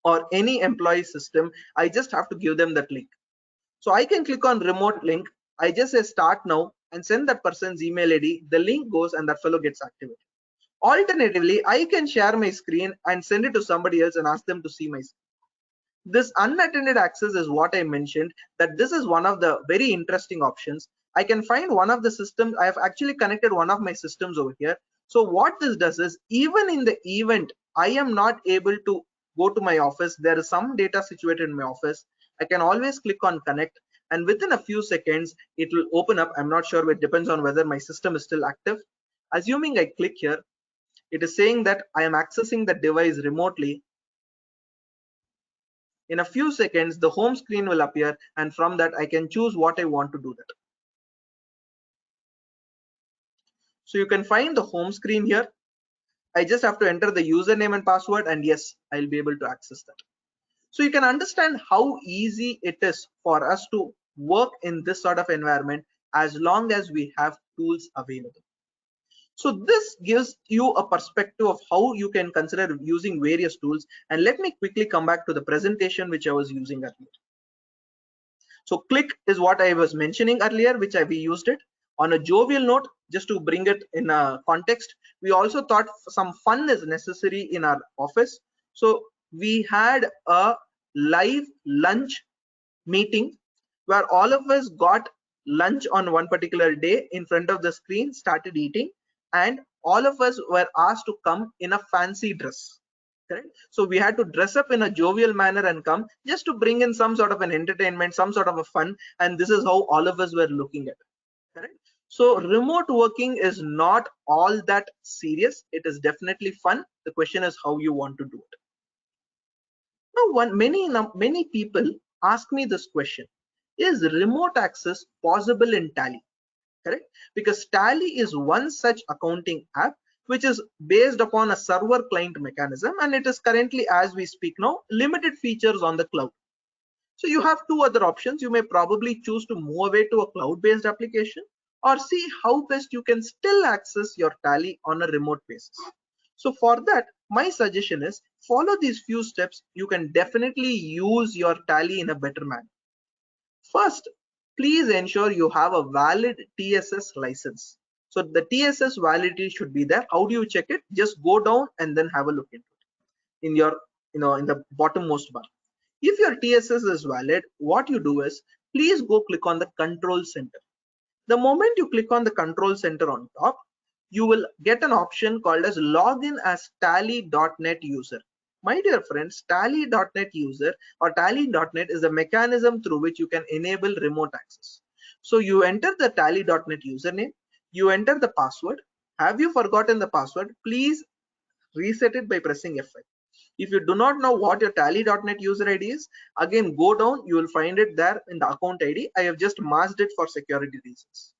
or any employee system. I just have to give them that link. So I can click on remote link. I just say start now and send that person's email ID. The link goes and that fellow gets activated. Alternatively, I can share my screen and send it to somebody else and ask them to see my screen. This unattended access is what I mentioned, that this is one of the very interesting options. I can find one of the systems. I have actually connected one of my systems over here. So what this does is, even in the event I am not able to go to my office, there is some data situated in my office, I can always click on connect, and within a few seconds it will open up. I'm not sure, it depends on whether my system is still active. Assuming I click here, it is saying that I am accessing the device remotely. In a few seconds the home screen will appear, and from that I can choose what I want to do that. So you can find the home screen here. I just have to enter the username and password, and yes, I'll be able to access that. So you can understand how easy it is for us to work in this sort of environment as long as we have tools available. So this gives you a perspective of how you can consider using various tools. And let me quickly come back to the presentation which I was using earlier. So click is what I was mentioning earlier, which we used it on a jovial note, just to bring it in a context. We also thought some fun is necessary in our office. So we had a live lunch meeting where all of us got lunch on one particular day in front of the screen, started eating, and all of us were asked to come in a fancy dress. Correct? So we had to dress up in a jovial manner and come, just to bring in some sort of an entertainment, some sort of a fun, and this is how all of us were looking at it. Correct? So remote working is not all that serious. It is definitely fun. The question is how you want to do it. Now, many people ask me this question: is remote access possible in Tally? Correct? Because Tally is one such accounting app which is based upon a server client mechanism, and it is currently, as we speak now, limited features on the cloud. So you have two other options. You may probably choose to move away to a cloud-based application, or see how best you can still access your Tally on a remote basis. So for that, my suggestion is follow these few steps. You can definitely use your Tally in a better manner. First, please ensure you have a valid TSS license. So the TSS validity should be there. How do you check it? Just go down and then have a look into it in your, in the bottommost bar. If your TSS is valid, what you do is please go click on the control center. The moment you click on the control center on top, you will get an option called as login as tally.net user. My dear friends, tally.net user or tally.net is a mechanism through which you can enable remote access. So you enter the tally.net username, you enter the password. Have you forgotten the password? Please reset it by pressing F5. If you do not know what your tally.net user ID is, again go down, you will find it there in the account ID. I have just masked it for security reasons.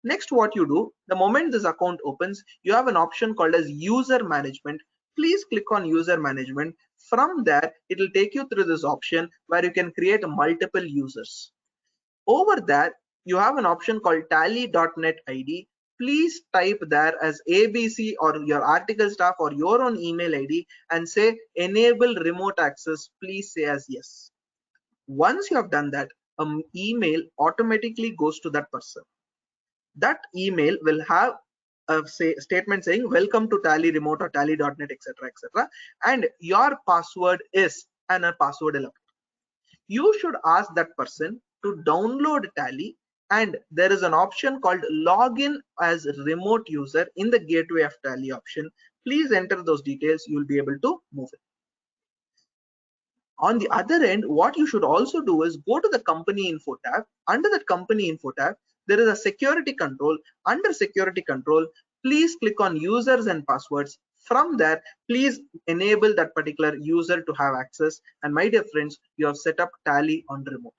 Next, what you do, the moment this account opens, you have an option called as user management. Please click on user management. From there, it will take you through this option where you can create multiple users. Over there, you have an option called tally.net ID. Please type there as ABC or your article staff or your own email ID and say enable remote access. Please say as yes. Once you have done that, an email automatically goes to that person. That email will have a statement saying welcome to Tally remote or tally.net, etc., etc., and your password is, and a password will appear. You should ask that person to download Tally, and there is an option called login as remote user in the gateway of Tally option. Please enter those details. You will be able to move it. On the other end, what you should also do is go to the company info tab. Under that company info tab, there is a security control. Under security control, please click on users and passwords. From there, please enable that particular user to have access. And my dear friends, you have set up Tally on remote.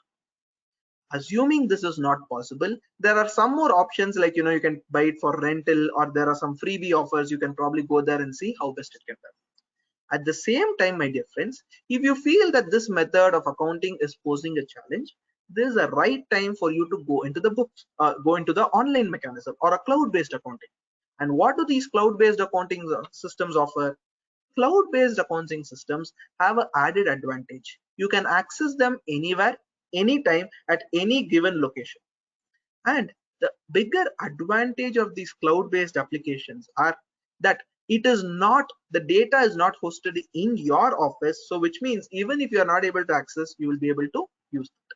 Assuming this is not possible, there are some more options like, you can buy it for rental, or there are some freebie offers. You can probably go there and see how best it can be. At the same time, my dear friends, if you feel that this method of accounting is posing a challenge, this is the right time for you to go into the books, go into the online mechanism or a cloud-based accounting. And what do these cloud-based accounting systems offer? Cloud-based accounting systems have an added advantage. You can access them anywhere, anytime, at any given location. And the bigger advantage of these cloud-based applications are that it is not, the data is not hosted in your office. So which means even if you are not able to access, you will be able to use it.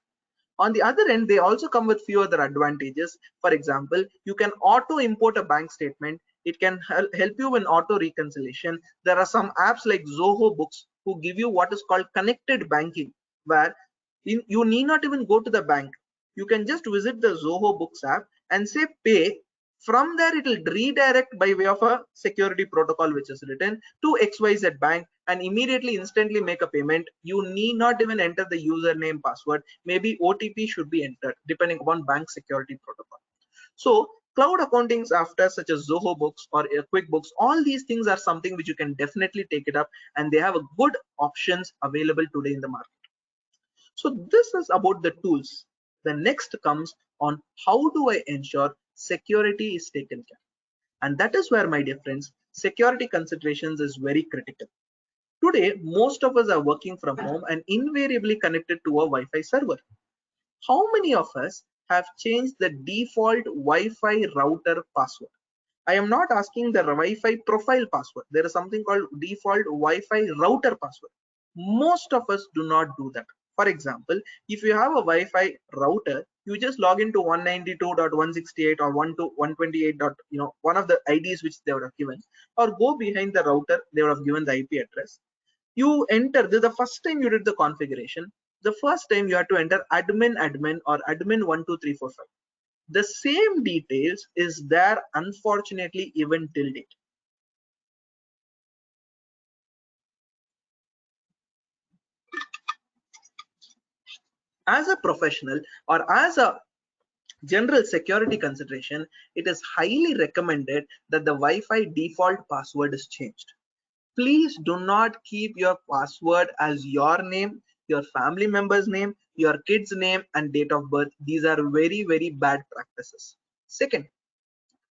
On the other end, they also come with few other advantages. For example, you can auto import a bank statement. It can help you in auto reconciliation. There are some apps like Zoho Books who give you what is called connected banking, where you need not even go to the bank. You can just visit the Zoho Books app and say pay. From there, it will redirect by way of a security protocol which is written to XYZ bank and immediately instantly make a payment. You need not even enter the username password. Maybe OTP should be entered depending upon bank security protocol. So cloud accounting after such as Zoho Books or QuickBooks, all these things are something which you can definitely take it up, and they have a good options available today in the market. So this is about the tools. The next comes on how do I ensure security is taken care. And that is where, my dear friends, security considerations is very critical. Today, most of us are working from home and invariably connected to a Wi-Fi server. How many of us have changed the default Wi-Fi router password? I am not asking the Wi-Fi profile password. There is something called default Wi-Fi router password. Most of us do not do that. For example, if you have a Wi-Fi router, you just log into 192.168 or 128. One of the IDs which they would have given, or go behind the router, they would have given the IP address. You enter the first time you did the configuration. The first time you have to enter admin or admin 12345. The same details is there, unfortunately, even till date. As a professional or as a general security consideration, it is highly recommended that the Wi-Fi default password is changed. Please do not keep your password as your name, your family member's name, your kid's name, and date of birth. These are very, very bad practices. Second,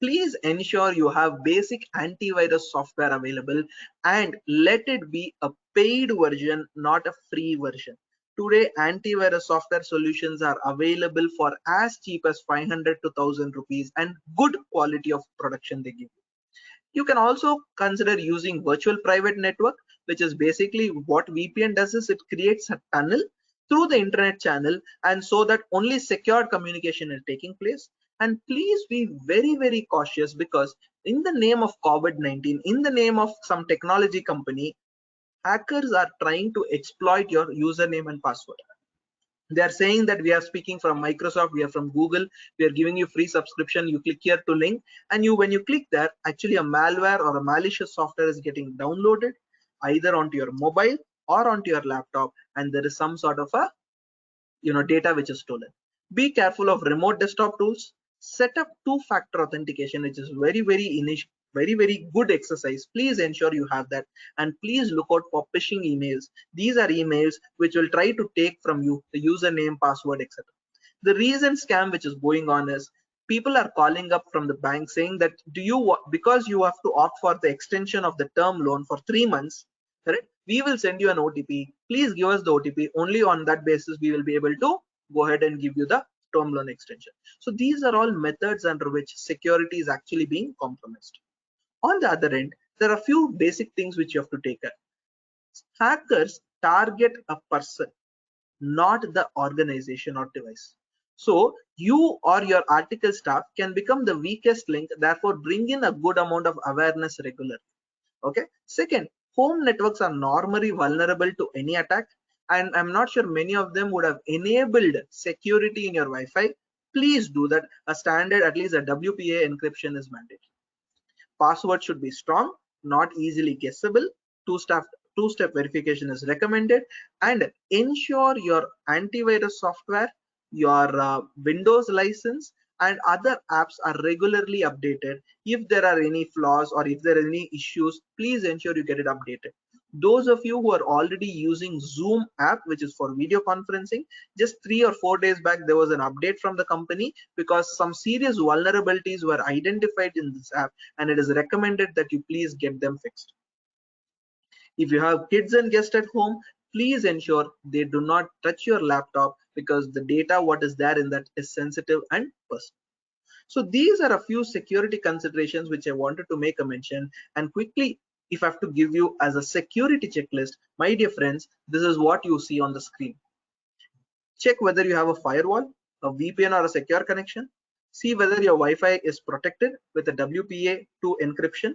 please ensure you have basic antivirus software available and let it be a paid version, not a free version. Today, antivirus software solutions are available for as cheap as 500 to 1000 rupees and good quality of production they give you. You can also consider using virtual private network, which is basically what VPN does is it creates a tunnel through the internet channel, and so that only secure communication is taking place. And please be very, very cautious, because in the name of COVID-19, in the name of some technology company, hackers are trying to exploit your username and password. They are saying that we are speaking from Microsoft, we are from Google, we are giving you free subscription, you click here to link, and when you click there, actually a malware or a malicious software is getting downloaded either onto your mobile or onto your laptop, and there is some sort of a data which is stolen. Be careful of remote desktop tools. Set up two-factor authentication, which is very, very good exercise. Please ensure you have that, and please look out for phishing emails. These are emails which will try to take from you the username, password, etc. The recent scam which is going on is people are calling up from the bank saying that because you have to opt for the extension of the term loan for 3 months, correct? We will send you an OTP. Please give us the OTP. Only on that basis we will be able to go ahead and give you the term loan extension. So these are all methods under which security is actually being compromised. On the other end, there are a few basic things which you have to take care. Hackers target a person, not the organization or device. So you or your article staff can become the weakest link, therefore bring in a good amount of awareness regularly. Okay. Second, home networks are normally vulnerable to any attack, and I'm not sure many of them would have enabled security in your Wi-Fi. Please do that. A standard, at least a WPA encryption is mandatory. Password should be strong, not easily guessable. Two-step verification is recommended, and ensure your antivirus software, your Windows license, and other apps are regularly updated. If there are any flaws or if there are any issues, please ensure you get it updated. Those of you who are already using Zoom app, which is for video conferencing, just 3 or 4 days back there was an update from the company because some serious vulnerabilities were identified in this app, and it is recommended that you please get them fixed. If you have kids and guests at home, please ensure they do not touch your laptop, because the data what is there in that is sensitive and personal. So these are a few security considerations which I wanted to make a mention. And quickly, if I have to give you as a security checklist, my dear friends, this is what you see on the screen. Check whether you have a firewall, a VPN or a secure connection. See whether your Wi-Fi is protected with a WPA2 encryption,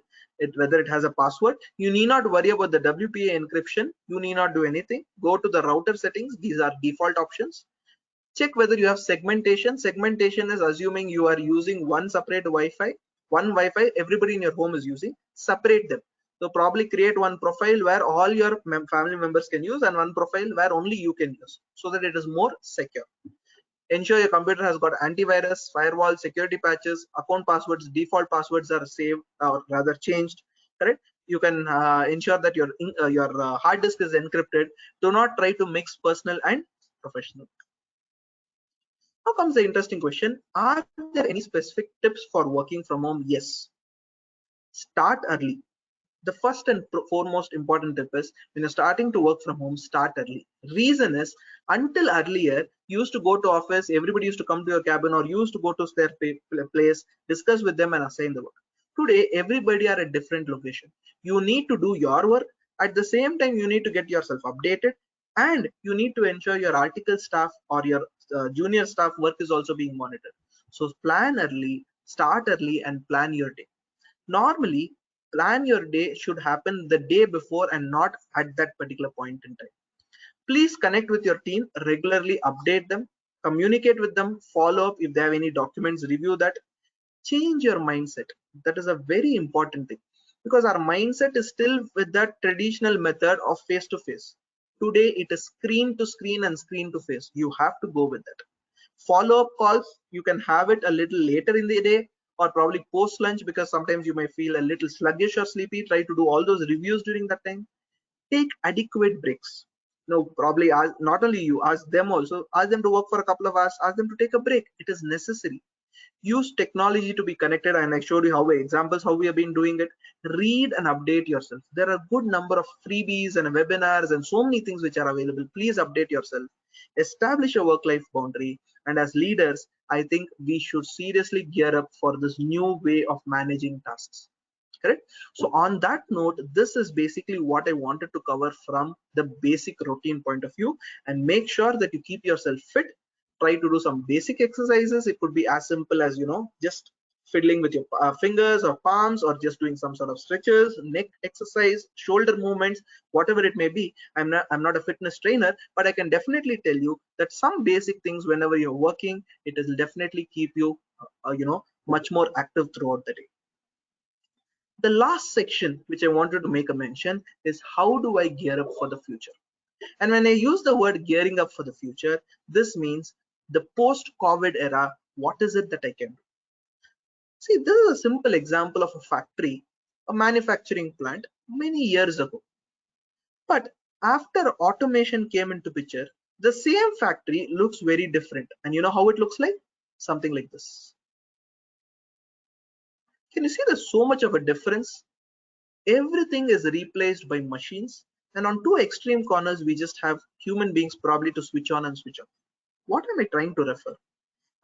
whether it has a password. You need not worry about the WPA encryption. You need not do anything. Go to the router settings. These are default options. Check whether you have segmentation. Segmentation is assuming you are using one separate Wi-Fi, everybody in your home is using, separate them. So probably create one profile where all your family members can use and one profile where only you can use, so that it is more secure. Ensure your computer has got antivirus, firewall, security patches, account passwords, default passwords are saved or rather changed, correct? You can ensure that your hard disk is encrypted. Do not try to mix personal and professional. Now comes the interesting question. Are there any specific tips for working from home? Yes. Start early. The first and foremost important tip is, when you're starting to work from home, start early. Reason is, until earlier, you used to go to office, everybody used to come to your cabin or used to go to their place, discuss with them and assign the work. Today, everybody are at different location. You need to do your work. At the same time, you need to get yourself updated, and you need to ensure your article staff or your junior staff work is also being monitored. So plan early, start early, and plan your day. Normally, plan your day should happen the day before and not at that particular point in time. Please connect with your team regularly, update them, communicate with them, follow up if they have any documents, review that. Change your mindset. That is a very important thing, because our mindset is still with that traditional method of face to face. Today it is screen to screen and screen to face. You have to go with that. Follow-up calls, you can have it a little later in the day or probably post lunch, because sometimes you may feel a little sluggish or sleepy. Try to do all those reviews during that time. Take adequate breaks. Probably ask, not only you, ask them also, ask them to work for a couple of hours, ask them to take a break. It is necessary. Use technology to be connected, and I showed you how examples how we have been doing it. Read and update yourself. There are a good number of freebies and webinars and so many things which are available. Please update yourself. Establish a work-life boundary, and as leaders, I think we should seriously gear up for this new way of managing tasks. Correct? So on that note, this is basically what I wanted to cover from the basic routine point of view. And make sure that you keep yourself fit. Try to do some basic exercises. It could be as simple as, just fiddling with your fingers or palms, or just doing some sort of stretches, neck exercise, shoulder movements, whatever it may be. I'm not a fitness trainer, but I can definitely tell you that some basic things, whenever you're working, it will definitely keep you much more active throughout the day. The last section which I wanted to make a mention is, how do I gear up for the future? And when I use the word gearing up for the future, this means the post-COVID era. What is it that I can do? See, this is a simple example of a factory, a manufacturing plant many years ago. But after automation came into picture, the same factory looks very different. And you know how it looks like? Something like this. Can you see there's so much of a difference? Everything is replaced by machines, and on two extreme corners we just have human beings probably to switch on and switch off. What am I trying to refer?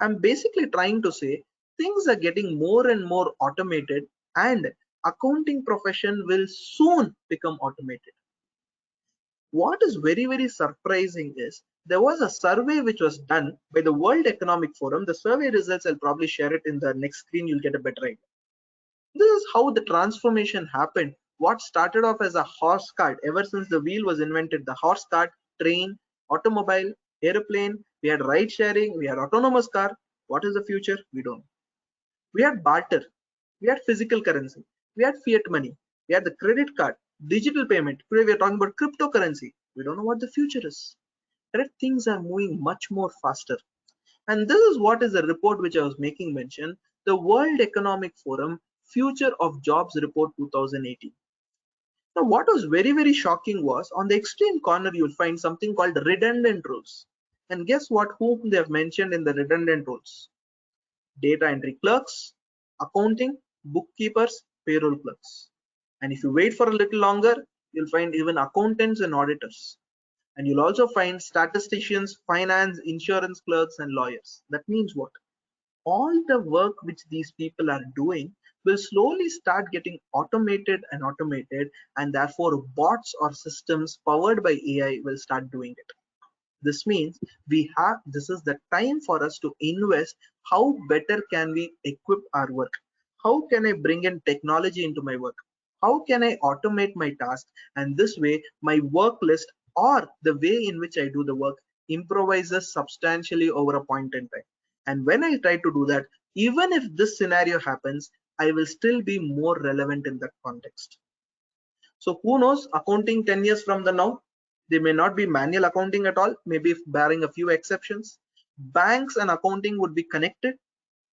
I'm basically trying to say things are getting more and more automated, and accounting profession will soon become automated. What is very, very surprising is, there was a survey which was done by the World Economic Forum. The survey results, I'll probably share it in the next screen, you'll get a better idea. This is how the transformation happened. What started off as a horse cart, ever since the wheel was invented, the horse cart, train, automobile, airplane, we had ride sharing, we had autonomous car. What is the future? We don't know. We had barter, we had physical currency, we had fiat money, we had the credit card, digital payment. Today we are talking about cryptocurrency. We don't know what the future is. Correct? Things are moving much more faster. And this is what is the report which I was making mention, the World Economic Forum Future of Jobs Report 2018. Now, what was very, very shocking was, on the extreme corner, you'll find something called redundant roles. And guess what, whom they have mentioned in the redundant roles? Data entry clerks, accounting, bookkeepers, payroll clerks. And if you wait for a little longer, you'll find even accountants and auditors. And you'll also find statisticians, finance, insurance clerks, and lawyers. That means what? All the work which these people are doing will slowly start getting automated, and therefore bots or systems powered by AI will start doing it. This means this is the time for us to invest. How better can we equip our work? How can I bring in technology into my work? How can I automate my task? And this way, my work list or the way in which I do the work improvises substantially over a point in time. And when I try to do that, even if this scenario happens, I will still be more relevant in that context. So who knows, accounting 10 years from the now, they may not be manual accounting at all, maybe barring a few exceptions. Banks and accounting would be connected.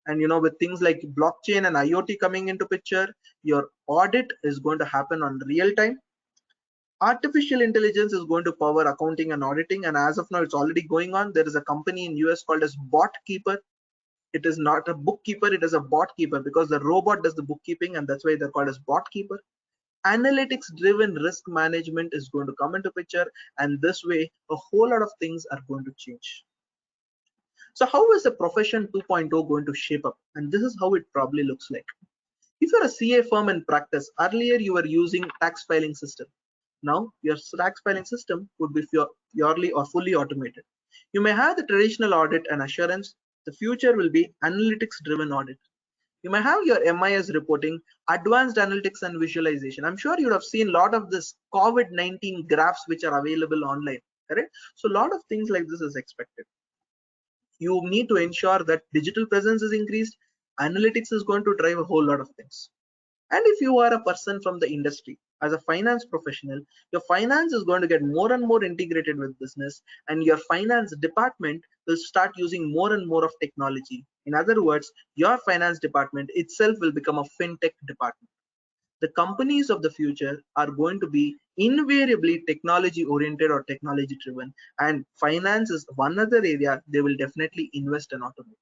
And with things like blockchain and IoT coming into picture, your audit is going to happen on real time. Artificial intelligence is going to power accounting and auditing, and as of now it's already going on. There is a company in US called as BotKeeper. It is not a bookkeeper, it is a bot keeper, because the robot does the bookkeeping, and that's why they're called as BotKeeper. Analytics driven risk management is going to come into picture, and this way a whole lot of things are going to change. So how is the profession 2.0 going to shape up? And this is how it probably looks like. If you're a CA firm in practice, earlier you were using tax filing system. Now your tax filing system would be purely or fully automated. You may have the traditional audit and assurance. The future will be analytics driven audit. You may have your MIS reporting, advanced analytics and visualization. I'm sure you have seen a lot of this COVID-19 graphs which are available online, correct? So a lot of things like this is expected. You need to ensure that digital presence is increased. Analytics is going to drive a whole lot of things. And if you are a person from the industry, as a finance professional, your finance is going to get more and more integrated with business, and your finance department will start using more and more of technology. In other words, your finance department itself will become a fintech department. The companies of the future are going to be invariably technology oriented or technology driven, and finance is one other area they will definitely invest and automate.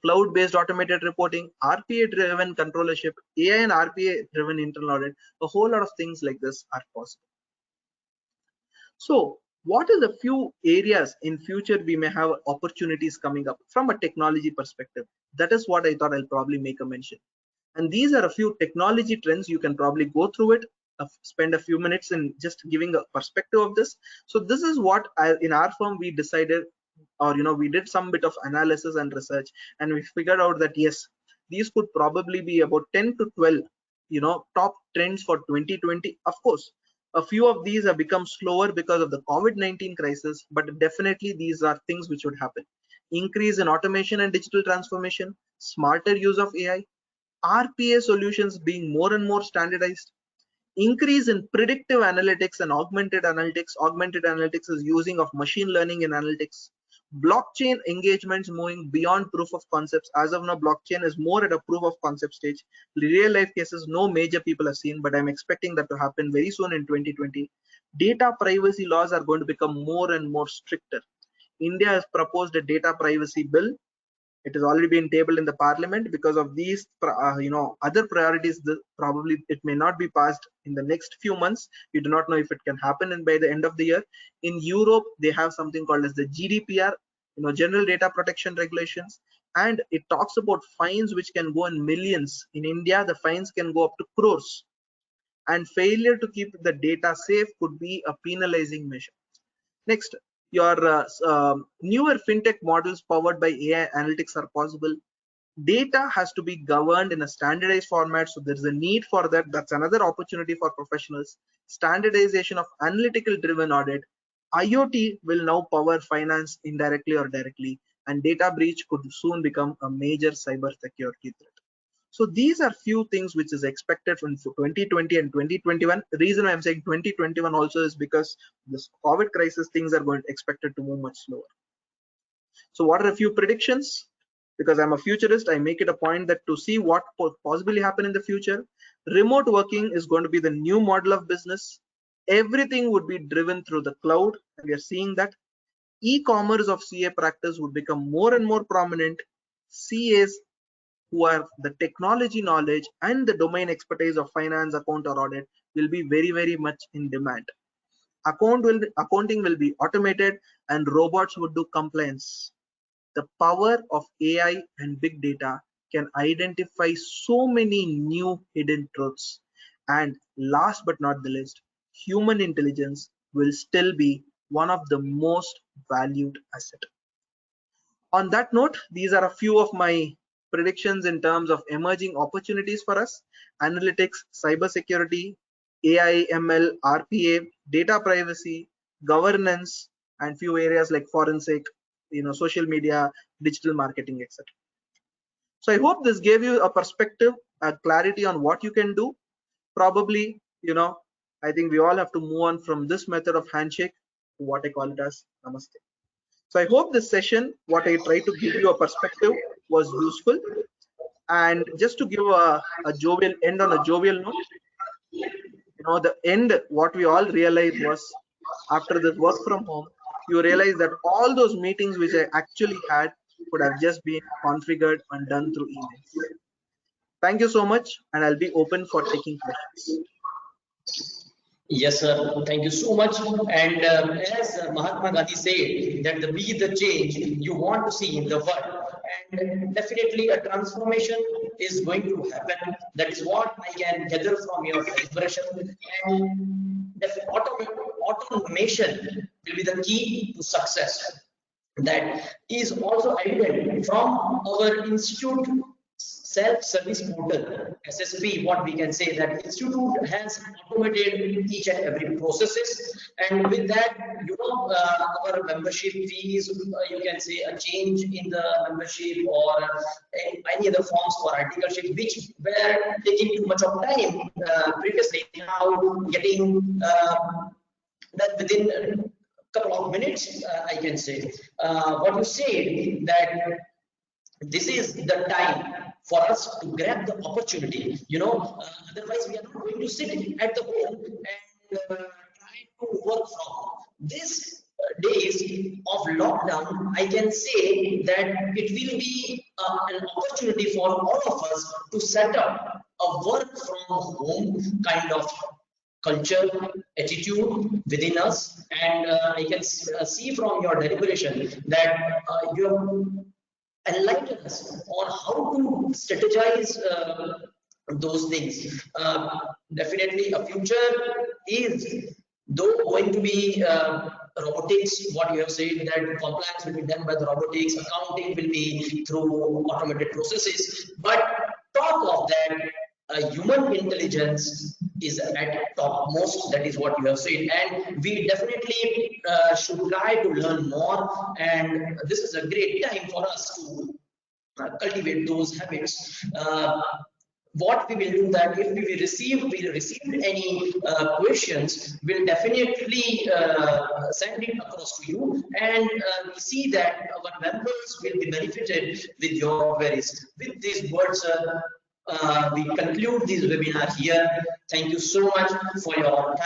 Cloud-based automated reporting, RPA-driven controllership, AI and RPA-driven internal audit, a whole lot of things like this are possible. So what are the few areas in future we may have opportunities coming up from a technology perspective? That is what I thought I'll probably make a mention. And these are a few technology trends. You can probably go through it, spend a few minutes in just giving a perspective of this. So this is what in our firm we decided, or we did some bit of analysis and research, and we figured out that yes, these could probably be about 10 to 12 top trends for 2020. Of course, a few of these have become slower because of the COVID-19 crisis, but definitely these are things which would happen. Increase in automation and digital transformation, smarter use of AI, RPA solutions being more and more standardized, increase in predictive analytics and augmented analytics. Augmented analytics is using of machine learning in analytics. Blockchain engagements moving beyond proof of concepts. As of now, blockchain is more at a proof of concept stage. Real life cases, no major people have seen, but I'm expecting that to happen very soon in 2020. Data privacy laws are going to become more and more stricter. India has proposed a data privacy bill. It has already been tabled in the parliament. Because of these other priorities, probably it may not be passed in the next few months. We do not know if it can happen by the end of the year. In Europe, they have something called as the GDPR, general data protection regulations, and it talks about fines which can go in millions. In India, the fines can go up to crores, and failure to keep the data safe could be a penalizing measure. Next, your newer fintech models powered by AI analytics are possible. Data has to be governed in a standardized format, so there's a need for that. That's another opportunity for professionals. Standardization of analytical driven audit. IoT will now power finance indirectly or directly, and data breach could soon become a major cyber security threat. So these are few things which is expected from 2020 and 2021. The reason I'm saying 2021 also is because this COVID crisis, things are going expected to move much slower. So what are a few predictions? Because I'm a futurist, I make it a point that to see what possibly happen in the future. Remote working is going to be the new model of business. Everything would be driven through the cloud, and we are seeing that. E-commerce of CA practice would become more and more prominent. CAs who have the technology knowledge and the domain expertise of finance, account or audit will be very, very much in demand. Accounting will be automated, and robots would do compliance. The power of AI and big data can identify so many new hidden truths. And last but not the least, human intelligence will still be one of the most valued assets. On that note, these are a few of my predictions in terms of emerging opportunities for us: analytics, cybersecurity, AI, ML, RPA, data privacy, governance, and few areas like forensic, social media, digital marketing, etc. So I hope this gave you a perspective, a clarity on what you can do. Probably, I think we all have to move on from this method of handshake to what I call it as namaste. So I hope this session, what I tried to give you a perspective, was useful. And just to give a jovial end on a jovial note, the end, what we all realized was, after this work from home, you realize that all those meetings which I actually had could have just been configured and done through emails. Thank you so much, and I'll be open for taking questions. Yes, sir. Thank you so much. And as Mahatma Gandhi said, that be the change you want to see in the world. And definitely a transformation is going to happen. That is what I can gather from your expression. And automation will be the key to success. That is also evident from our institute self-service portal, SSP. What we can say, that institute has automated each and every processes, and with that, our membership fees, you can say a change in the membership or any other forms for articleship, which were taking too much of time previously, now getting that within a couple of minutes, I can say. What you say, that this is the time for us to grab the opportunity, otherwise we are not going to sit at the home and try to work from this days of lockdown. I can say that it will be an opportunity for all of us to set up a work from home kind of culture, attitude within us. And I can see from your deliberation that you have enlighten us on how to strategize those things. Definitely a future is though going to be robotics. What you have said, that compliance will be done by the robotics, accounting will be through automated processes, but top of that, human intelligence is at topmost. That is what you have said, and we definitely should try to learn more, and this is a great time for us to cultivate those habits. What we will do, that if we receive any questions, we'll definitely send it across to you, and we see that our members will be benefited with your queries. With these words, we conclude this webinar here. Thank you so much for your time.